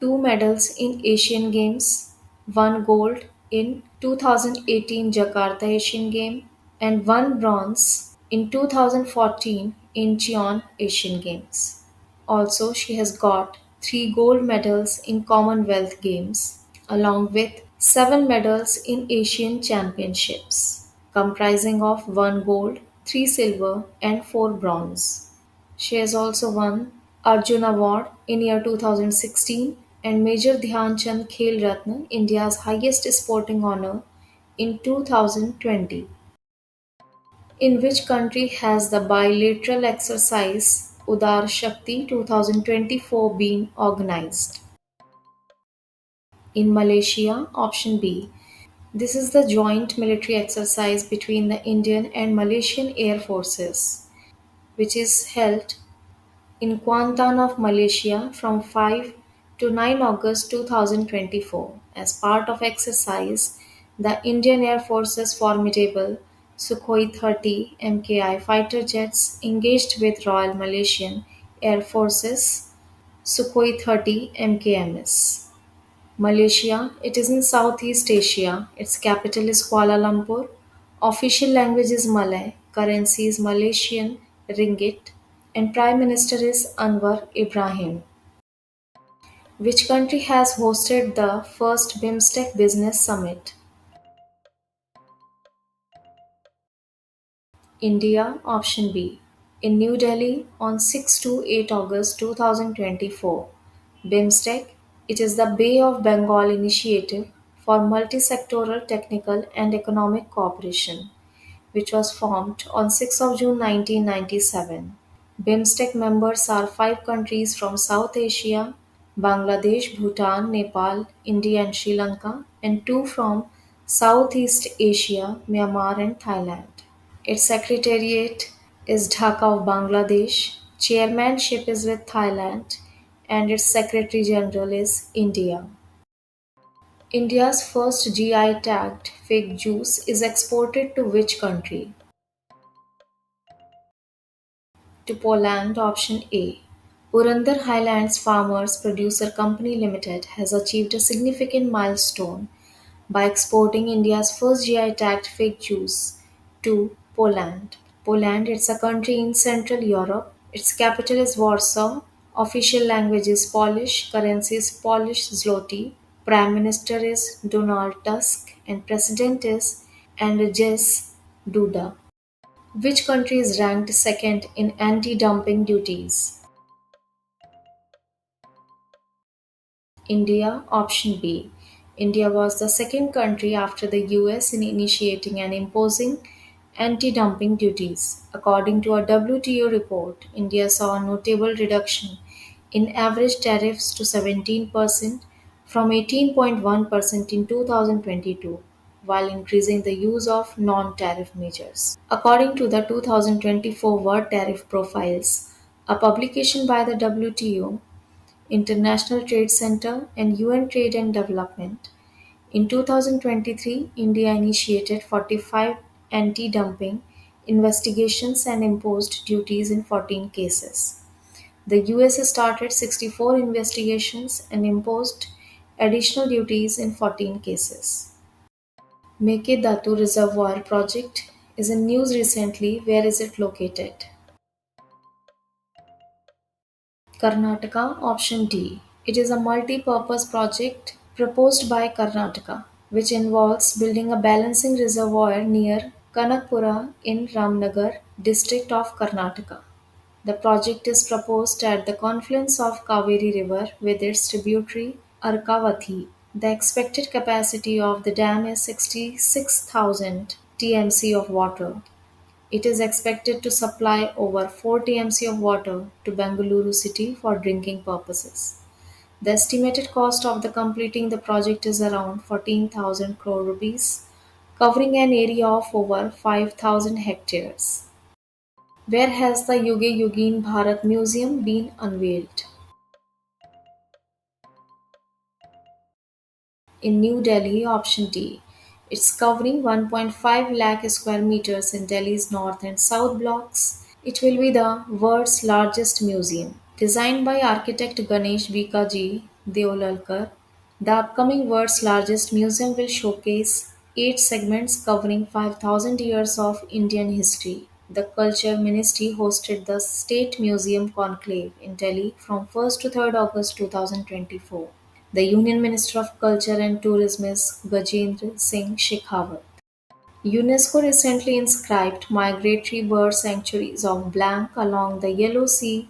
two medals in Asian Games, one gold in 2018 Jakarta Asian Game, and one bronze in 2014 Incheon Asian Games. Also, she has got three gold medals in Commonwealth Games, along with seven medals in Asian Championships, comprising of one gold, three silver, and four bronze. She has also won Arjun Award in year 2016 and Major Dhyan Chand Khel Ratna, India's highest sporting honor, in 2020. In which country has the bilateral exercise Udar Shakti 2024 been organized? In Malaysia, option B. This is the joint military exercise between the Indian and Malaysian Air Forces, which is held in Kuantan of Malaysia from 5 to 9 August 2024. As part of exercise, the Indian Air Force's formidable Sukhoi 30 Mki fighter jets engaged with Royal Malaysian Air Forces Sukhoi 30 MKMS. Malaysia, it is in Southeast Asia. Its capital is Kuala Lumpur. Official language is Malay. Currency is Malaysian ringgit. And Prime Minister is Anwar Ibrahim. Which country has hosted the first BIMSTEC Business Summit? India, option B. In New Delhi on 6 to 8 August 2024. BIMSTEC, it is the Bay of Bengal Initiative for Multisectoral Technical and Economic Cooperation, which was formed on 6 of June 1997. BIMSTEC members are five countries from South Asia: Bangladesh, Bhutan, Nepal, India, and Sri Lanka, and two from Southeast Asia, Myanmar, and Thailand. Its secretariat is Dhaka of Bangladesh, chairmanship is with Thailand, and its secretary general is India. India's first GI tagged fig juice is exported to which country? To Poland, option A. Purandar Highlands Farmers Producer Company Limited has achieved a significant milestone by exporting India's first GI tagged fig juice to Poland. Poland is a country in Central Europe. Its capital is Warsaw. Official language is Polish. Currency is Polish zloty. Prime Minister is Donald Tusk and President is Andrzej Duda. Which country is ranked second in anti-dumping duties? India, option B. India was the second country after the US in initiating and imposing anti dumping duties. According to a WTO report, India saw a notable reduction in average tariffs to 17% from 18.1% in 2022, while increasing the use of non tariff measures. According to the 2024 World Tariff Profiles, a publication by the WTO, International Trade Center, and UN Trade and Development. In 2023, India initiated 45 anti dumping investigations and imposed duties in 14 cases. The US started 64 investigations and imposed additional duties in 14 cases. Mekedatu Reservoir Project is in news recently. Where is it located? Karnataka, option D. It is a multi-purpose project proposed by Karnataka, which involves building a balancing reservoir near Kanakpura in Ramnagar district of Karnataka. The project is proposed at the confluence of Kaveri River with its tributary Arkavathi. The expected capacity of the dam is 66,000 TMC of water. It is expected to supply over 4 TMC of water to Bengaluru city for drinking purposes. The estimated cost of the completing the project is around 14,000 crore rupees, covering an area of over 5,000 hectares. Where has the Yuge Yugin Bharat Museum been unveiled? In New Delhi, option D. It's covering 1.5 lakh square meters in Delhi's north and south blocks. It will be the world's largest museum. Designed by architect Ganesh Bikaji Deolalkar, the upcoming world's largest museum will showcase 8 segments covering 5,000 years of Indian history. The Culture Ministry hosted the State Museum Conclave in Delhi from 1st to 3rd August 2024. The Union Minister of Culture and Tourism is Gajendra Singh Shekhawat. UNESCO recently inscribed migratory bird sanctuaries of Blanc along the Yellow Sea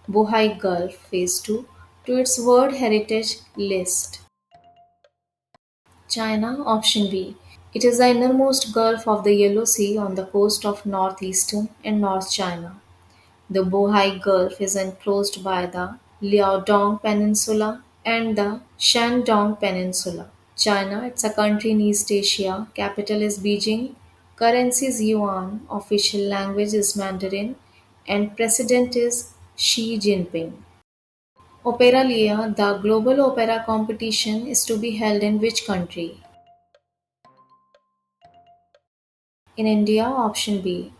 Bohai Gulf Phase 2 to its World Heritage List. China, option B. It is the innermost gulf of the Yellow Sea on the coast of northeastern and North China. The Bohai Gulf is enclosed by the Liaodong Peninsula and the Shandong Peninsula. China, it's a country in East Asia. Capital is Beijing. Currency is yuan. Official language is Mandarin. And president is Xi Jinping. Opera Lia, the global opera competition, is to be held in which country? In India, option B.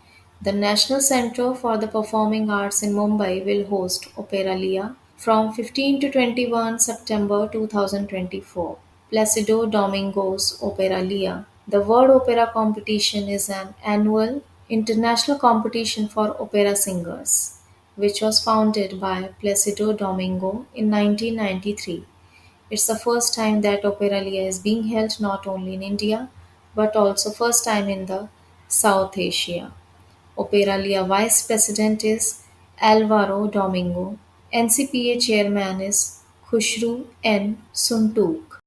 The National Centre for the Performing Arts in Mumbai will host Operalia from 15 to 21 September 2024. Placido Domingo's Operalia. The World Opera Competition is an annual international competition for opera singers, which was founded by Placido Domingo in 1993. It's the first time that Operalia is being held not only in India but also first time in the South Asia. Operalia Vice President is Alvaro Domingo. NCPA Chairman is Khushru N. Suntuk,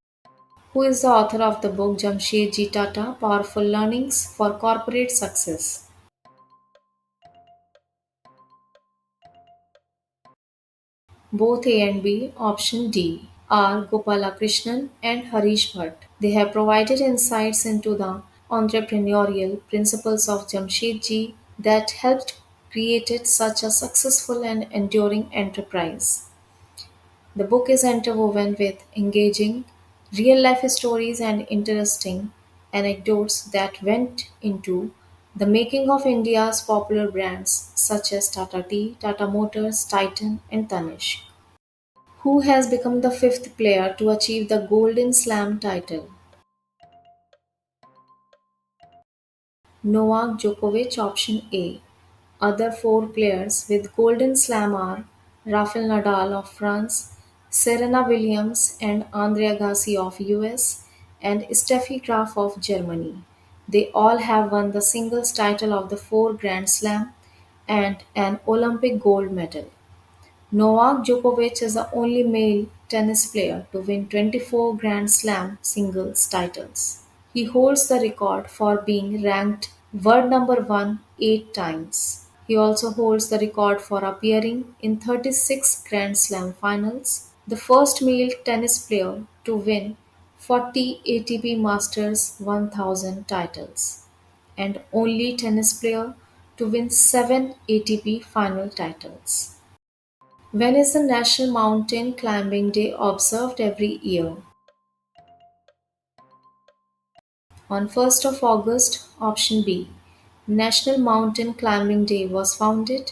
who is the author of the book Jamshedji Tata Powerful Learnings for Corporate Success. Both A and B, option D, are Gopalakrishnan and Harish Bhatt. They have provided insights into the entrepreneurial principles of Jamshedji that helped create such a successful and enduring enterprise. The book is interwoven with engaging real life stories and interesting anecdotes that went into the making of India's popular brands such as Tata Tea, Tata Motors, Titan, and Tanishq. Who has become the fifth player to achieve the Golden Slam title? Novak Djokovic, option A. Other four players with Golden Slam are Rafael Nadal of France, Serena Williams and Andre Agassi of US, and Steffi Graf of Germany. They all have won the singles title of the four Grand Slam and an Olympic gold medal. Novak Djokovic is the only male tennis player to win 24 Grand Slam singles titles. He holds the record for being ranked world number 1 8 times. He also holds the record for appearing in 36 Grand Slam finals, the first male tennis player to win 40 ATP Masters 1000 titles, and only tennis player to win 7 ATP final titles. When is the National Mountain Climbing Day observed every year? On 1st of August, option B. National Mountain Climbing Day was founded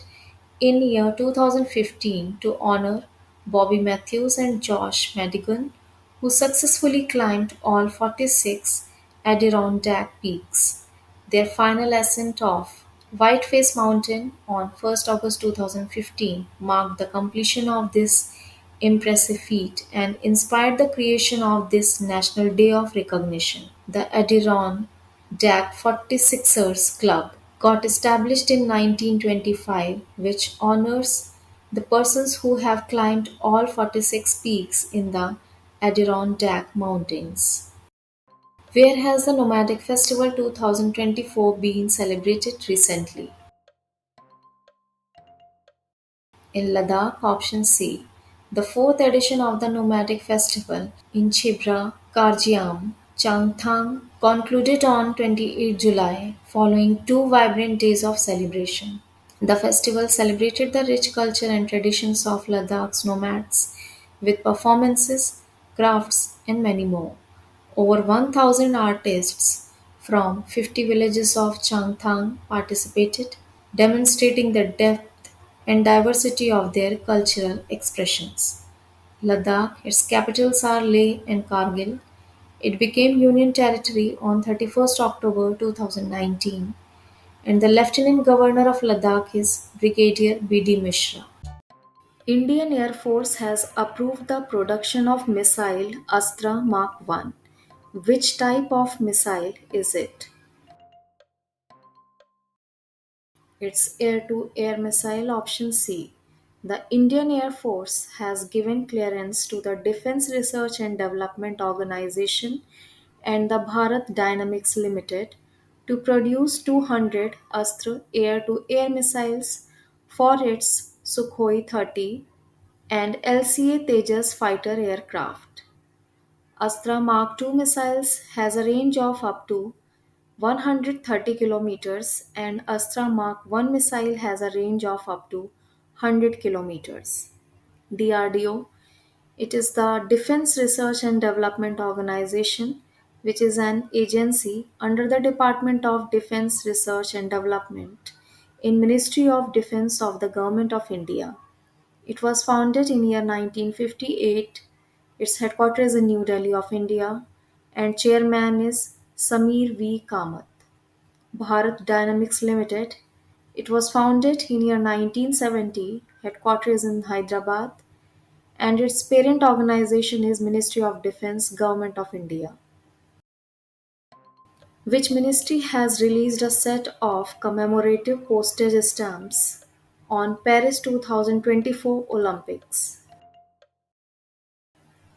in year 2015 to honor Bobby Matthews and Josh Madigan, who successfully climbed all 46 Adirondack peaks. Their final ascent of Whiteface Mountain on 1st August 2015 marked the completion of this impressive feat and inspired the creation of this National Day of Recognition. The Adirondack 46ers Club got established in 1925, which honors the persons who have climbed all 46 peaks in the Adirondack Mountains. Where has the Nomadic Festival 2024 been celebrated recently? In Ladakh, option C. The fourth edition of the Nomadic Festival in Chibra, Karjiam, Changthang concluded on 28 July following two vibrant days of celebration. The festival celebrated the rich culture and traditions of Ladakh's nomads with performances, crafts, and many more. Over 1,000 artists from 50 villages of Changthang participated, demonstrating the depth and diversity of their cultural expressions. Ladakh, its capitals are Leh and Kargil. It became Union Territory on 31st October 2019, and the Lieutenant Governor of Ladakh is Brigadier B.D. Mishra. Indian Air Force has approved the production of missile Astra Mark 1. Which type of missile is it? It's air to air missile option C. The Indian Air Force has given clearance to the Defense Research and Development Organization and the Bharat Dynamics Limited to produce 200 Astra air to air missiles for its Sukhoi 30 and LCA Tejas fighter aircraft. Astra Mark II missiles has a range of up to 130 kilometers and Astra Mark I missile has a range of up to 100 kilometers. DRDO, it is the Defense Research and Development Organization, which is an agency under the Department of Defense Research and Development in Ministry of Defense of the Government of India. It was founded in year 1958. Its headquarters is in New Delhi of India and chairman is Samir V. Kamath. Bharat Dynamics Limited. It was founded in year 1970, headquarters in Hyderabad, and its parent organization is Ministry of Defense, Government of India. Which ministry has released a set of commemorative postage stamps on Paris 2024 Olympics?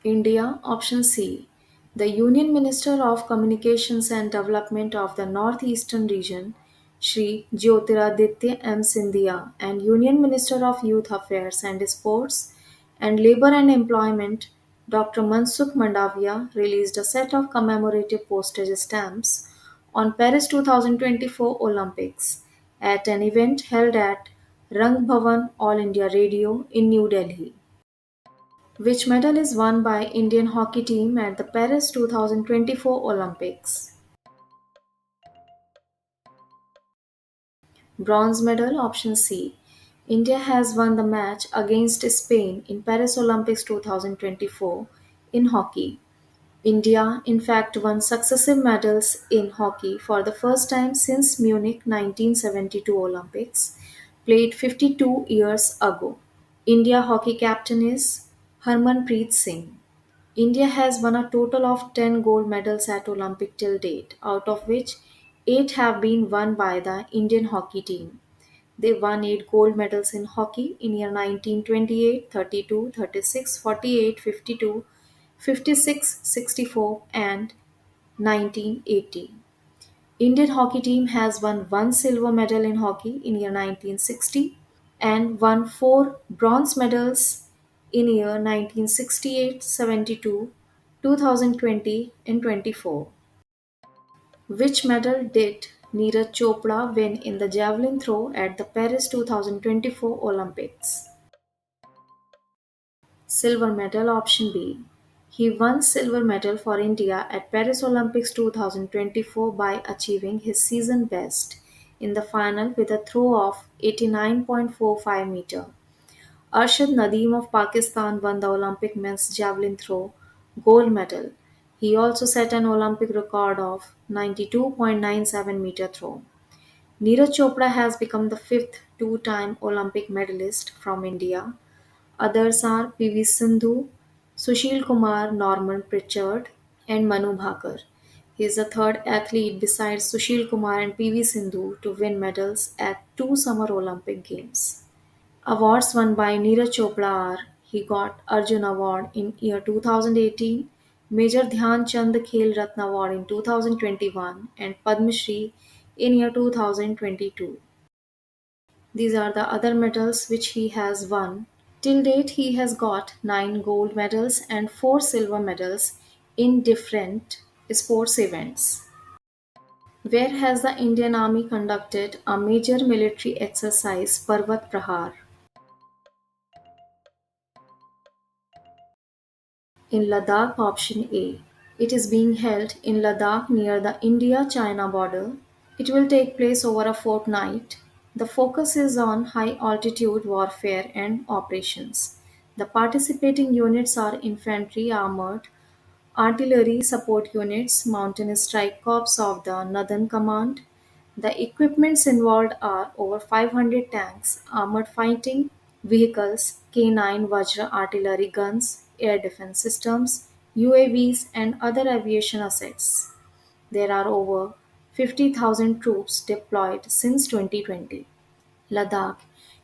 India. Option C. The Union Minister of Communications and Development of the Northeastern Region, Shri Jyotiraditya M. Scindia, and Union Minister of Youth Affairs and Sports and Labour and Employment, Dr. Mansukh Mandavia, released a set of commemorative postage stamps on Paris 2024 Olympics at an event held at Rang Bhavan All India Radio in New Delhi. Which medal is won by Indian hockey team at the Paris 2024 Olympics? Bronze medal. Option C. India has won the match against Spain in Paris Olympics 2024 in hockey. India, in fact, won successive medals in hockey for the first time since Munich 1972 Olympics, played 52 years ago. India hockey captain is Harmanpreet Singh. India has won a total of 10 gold medals at Olympic till date, out of which 8 have been won by the Indian hockey team. They won 8 gold medals in hockey in year 1928, 32, 36, 48, 52, 56, 64 and 1980. Indian hockey team has won 1 silver medal in hockey in year 1960 and won 4 bronze medals in year 1968, 72, 2020 and 24. Which medal did Neeraj Chopra win in the javelin throw at the Paris 2024 Olympics? Silver medal. Option B. He won silver medal for India at Paris Olympics 2024 by achieving his season best in the final with a throw of 89.45 meter. Arshad Nadeem of Pakistan won the Olympic men's javelin throw gold medal. He also set an Olympic record of 92.97 meter throw. Neeraj Chopra has become the fifth two-time Olympic medalist from India. Others are PV Sindhu, Sushil Kumar, Norman Pritchard, and Manu Bhaker. He is the third athlete besides Sushil Kumar and PV Sindhu to win medals at 2 Summer Olympic Games. Awards won by Neeraj Chopra are: he got Arjun Award in year 2018, Major Dhyan Chand Khel Ratna Award in 2021, and Padma Shri in year 2022. These are the other medals which he has won. Till date, he has got 9 gold medals and 4 silver medals in different sports events. Where has the Indian Army conducted a major military exercise, Parvat Prahar? In Ladakh. Option A. It is being held in Ladakh near the India China border. It will take place over a fortnight. The focus is on high altitude warfare and operations. The participating units are infantry, armored, artillery support units, mountain strike corps of the Northern Command. The equipments involved are over 500 tanks, armored fighting vehicles, K9 Vajra artillery guns, air defense systems, UAVs, and other aviation assets. There are over 50,000 troops deployed since 2020. Ladakh.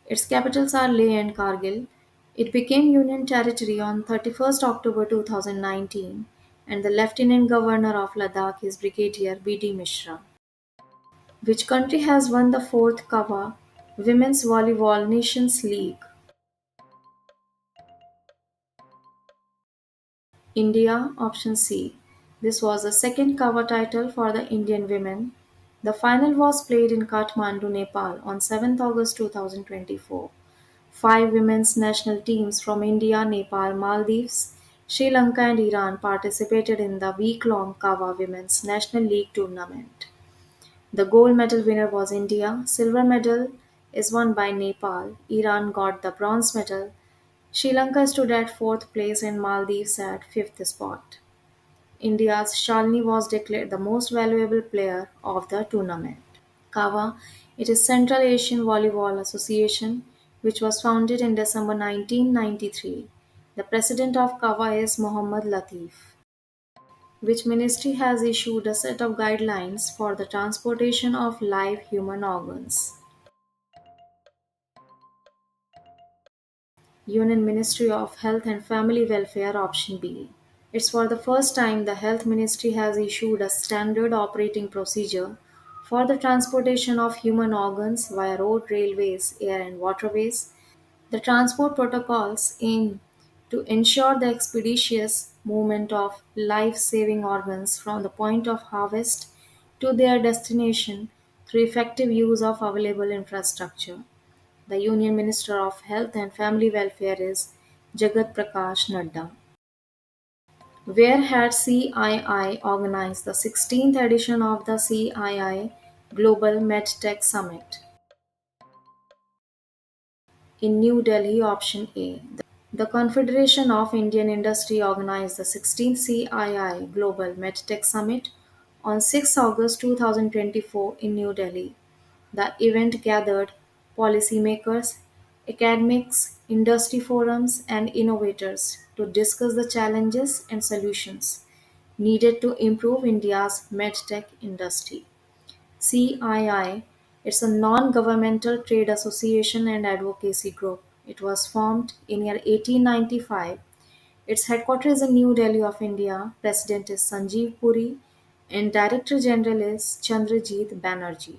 Its capitals are Leh and Kargil. It became Union Territory on 31st October 2019, and the Lieutenant Governor of Ladakh is Brigadier B.D. Mishra. Which country has won the fourth Kawa Women's Volleyball Nations League? India. Option C. This was the second Kawa title for the Indian women. The final was played in Kathmandu, Nepal on 7th August 2024. 5 women's national teams from India, Nepal, Maldives, Sri Lanka and Iran participated in the week-long Kawa Women's National League tournament. The gold medal winner was India. Silver medal is won by Nepal. Iran got the bronze medal. Sri Lanka stood at fourth place and Maldives at fifth spot. India's Shalini was declared the most valuable player of the tournament. Kawa, it is Central Asian Volleyball Association, which was founded in December 1993. The president of Kawa is Mohammad Latif. Which ministry has issued a set of guidelines for the transportation of live human organs? Union Ministry of Health and Family Welfare option B. It's for the first time the Health Ministry has issued a standard operating procedure for the transportation of human organs via road, railways, air and waterways. The transport protocols aim to ensure the expeditious movement of life-saving organs from the point of harvest to their destination through effective use of available infrastructure. The Union Minister of Health and Family Welfare is Jagat Prakash Nadda. Where had CII organized the 16th edition of the CII Global MedTech Summit? In New Delhi, option A. The Confederation of Indian Industry organized the 16th CII Global MedTech Summit on 6 August 2024 in New Delhi. The event gathered policymakers, academics, industry forums, and innovators to discuss the challenges and solutions needed to improve India's medtech industry. CII, it's a non-governmental trade association and advocacy group. It was formed in year 1895. Its headquarters is in New Delhi of India. President is Sanjeev Puri and Director General is Chandrajit Banerjee,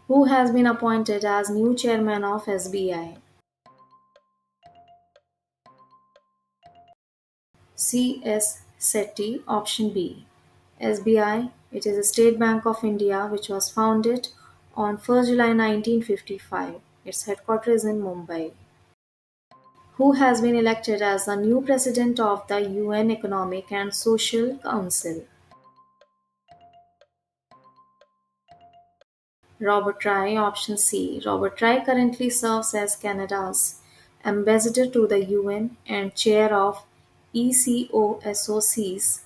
who has been appointed as new chairman of SBI. C.S. Sethi, option B. SBI, it is a State Bank of India which was founded on 1st July 1955. Its headquarters is in Mumbai. Who has been elected as the new president of the UN Economic and Social Council? Robert Rye, option C. Robert Rye currently serves as Canada's ambassador to the UN and chair of ECOSOC's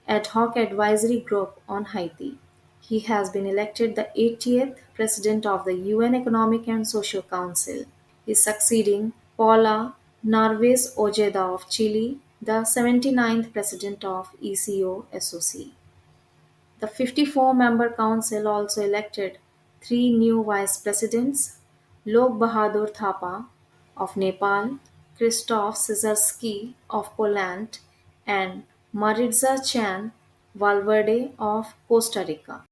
ad hoc advisory group on Haiti. He has been elected the 80th president of the UN Economic and Social Council. He is succeeding Paula Narvaez Ojeda of Chile, the 79th president of ECOSOC. The 54-member council also elected three new vice presidents: Lok Bahadur Thapa of Nepal, Krzysztof Sikorski of Poland, and Maritza Chan Valverde of Costa Rica.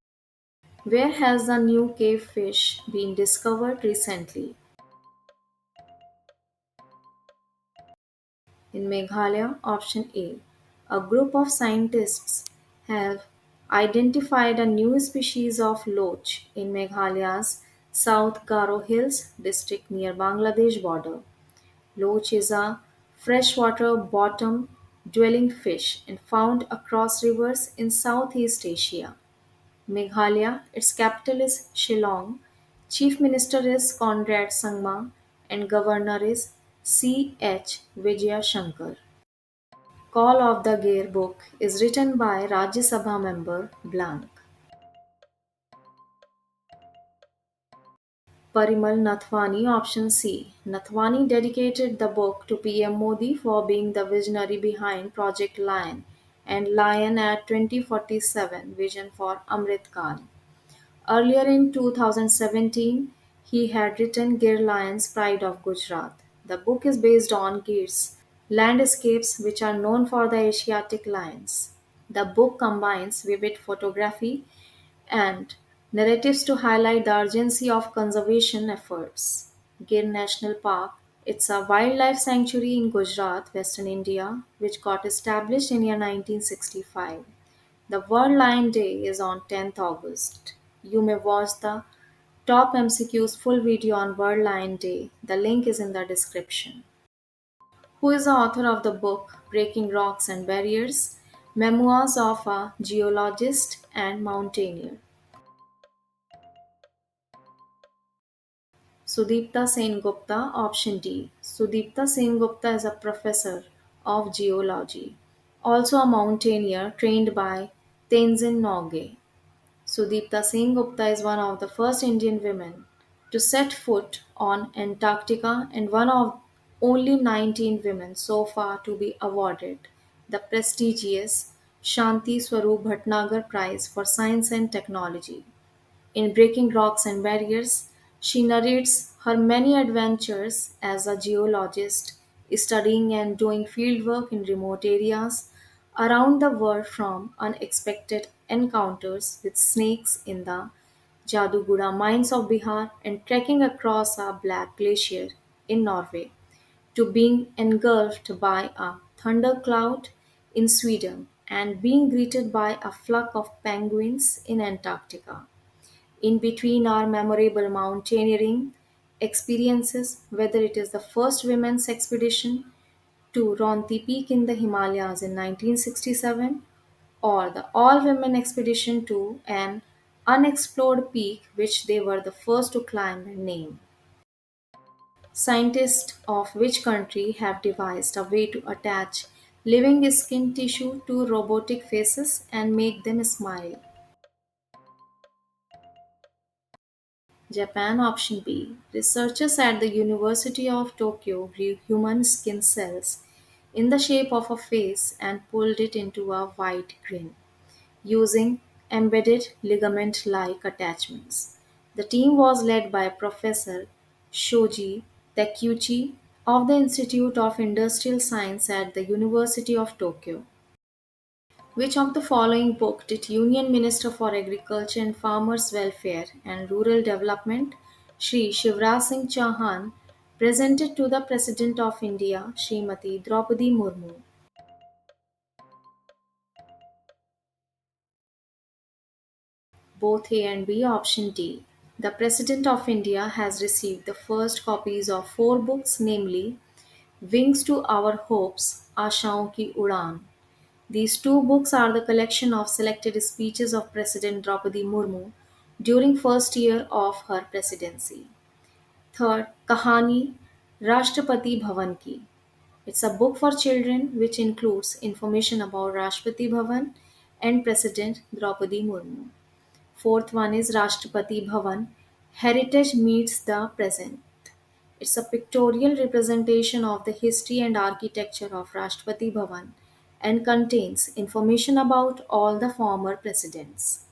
Where has the new cave fish been discovered recently? In Meghalaya, option A. A group of scientists have identified a new species of loach in Meghalaya's South Garo Hills district near Bangladesh border. Loach is a freshwater bottom dwelling fish and found across rivers in Southeast Asia. Meghalaya, its capital is Shillong. Chief Minister is Conrad Sangma and Governor is C. H. Vijaya Shankar. Call of the Gare book is written by Rajya Sabha member blank. Parimal Nathwani, option C. Nathwani dedicated the book to PM Modi for being the visionary behind Project Lion and Lion at 2047 Vision for Amrit Kal. Earlier in 2017, he had written Gir Lion's Pride of Gujarat. The book is based on Gir's landscapes, which are known for the Asiatic lions. The book combines vivid photography and narratives to highlight the urgency of conservation efforts. Gir National Park, it's a wildlife sanctuary in Gujarat, Western India, which got established in year 1965. The World Lion Day is on 10th August. You may watch the top MCQs full video on World Lion Day. The link is in the description. Who is the author of the book Breaking Rocks and Barriers? Memoirs of a Geologist and Mountaineer. Sudipta Sen Gupta, option D. Sudipta Sen Gupta is a professor of geology, also a mountaineer trained by Tenzin Norgay. Sudipta Singh Gupta is one of the first Indian women to set foot on Antarctica and one of only 19 women so far to be awarded the prestigious Shanti Swarup Bhatnagar Prize for Science and Technology. In Breaking Rocks and Barriers, she narrates her many adventures as a geologist, studying and doing fieldwork in remote areas around the world, from unexpected encounters with snakes in the Jaduguda mines of Bihar and trekking across a black glacier in Norway to being engulfed by a thundercloud in Sweden and being greeted by a flock of penguins in Antarctica. In between our memorable mountaineering experiences, whether it is the first women's expedition to Ronti Peak in the Himalayas in 1967 or the all women expedition to an unexplored peak which they were the first to climb and name. Scientists of which country have devised a way to attach living skin tissue to robotic faces and make them smile? Japan, option B. Researchers at the University of Tokyo grew human skin cells in the shape of a face and pulled it into a white grin using embedded ligament like attachments. The team was led by Professor Shoji Takeuchi of the Institute of Industrial Science at the University of Tokyo. Which of the following book did Union Minister for Agriculture and Farmers Welfare and Rural Development, Shri Shivraj Singh Chauhan, presented to the President of India, Srimati Draupadi Murmu? Both A and B, option D. The President of India has received the first copies of four books, namely Wings to Our Hopes, Ashaon Ki Udan. These two books are the collection of selected speeches of President Draupadi Murmu during first year of her presidency. Third, Kahani Rashtrapati Bhavan Ki. It's a book for children which includes information about Rashtrapati Bhavan and President Draupadi Murmu. Fourth one is Rashtrapati Bhavan Heritage Meets the Present. It's a pictorial representation of the history and architecture of Rashtrapati Bhavan and contains information about all the former presidents.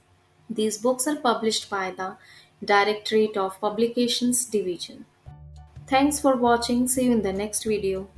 These books are published by the Directorate of Publications Division. Thanks for watching. See you in the next video.